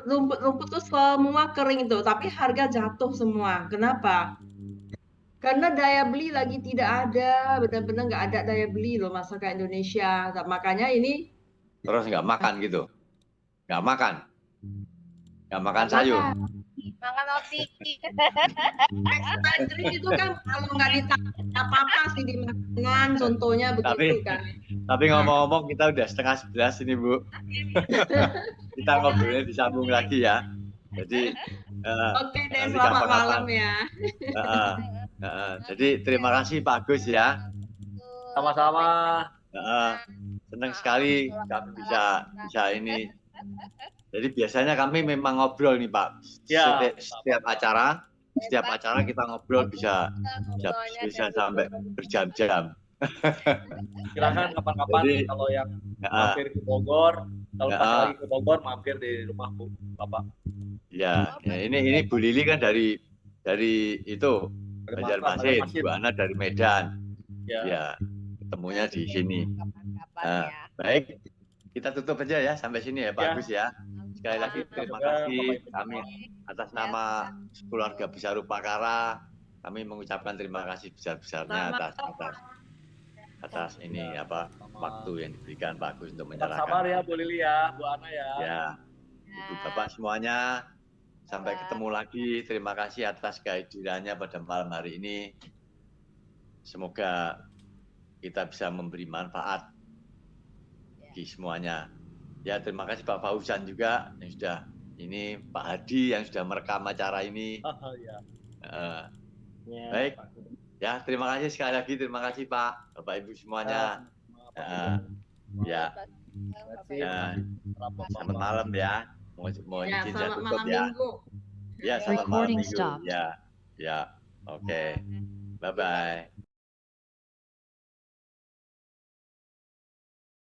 rumput-rumput tuh semua kering itu, tapi harga jatuh semua. Kenapa? Karena daya beli lagi tidak ada, benar-benar nggak ada daya beli loh masyarakat Indonesia. Makanya ini terus nggak makan gitu, nggak makan sayur. Makan roti. Ekstrim itu kan kalau nggak ditanya apa-apa sih di makanan, contohnya begitu kan. Tapi ngomong-ngomong kita udah 10:30 ini Bu. Kita ngobrolnya disambung lagi ya. Jadi oke deh, selamat malam ya. Jadi terima kasih Pak Agus ya. Sama-sama. Senang sekali kami bisa ini. Jadi biasanya kami memang ngobrol nih Pak. Setiap acara kita ngobrol bisa sampai berjam-jam. Silakan kapan-kapan kalau yang mampir ke Bogor, kalau pas lagi ke Bogor mampir di rumahku Bapak. Ya, ini Bu Lili kan dari itu Banjarmasin, Bu Ana dari Medan. Ya, ketemunya di sini. Baik, kita tutup aja ya sampai sini ya Pak Agus ya. Sekali lagi terima kasih kami atas nama keluarga besar Upakara, kami mengucapkan terima kasih besar-besarnya atas ini waktu yang diberikan Pak Agus untuk menyerahkan. Sabar ya Bu Lili ya, Bu Ana ya. Ya, Ibu Bapak semuanya, sampai ketemu lagi. Terima kasih atas kehadirannya pada malam hari ini. Semoga kita bisa memberi manfaat bagi semuanya. Ya, terima kasih Pak Fauzan juga yang sudah, ini Pak Hadi yang sudah merekam acara ini. Ya. Baik, ya terima kasih sekali lagi, terima kasih Pak, Bapak Ibu semuanya. Ya, selamat malam ya. Mau Ya, izin saya selamat tutup malam ya. minggu. Ya, selamat malam Recording minggu. stopped. Ya, oke. Bye bye.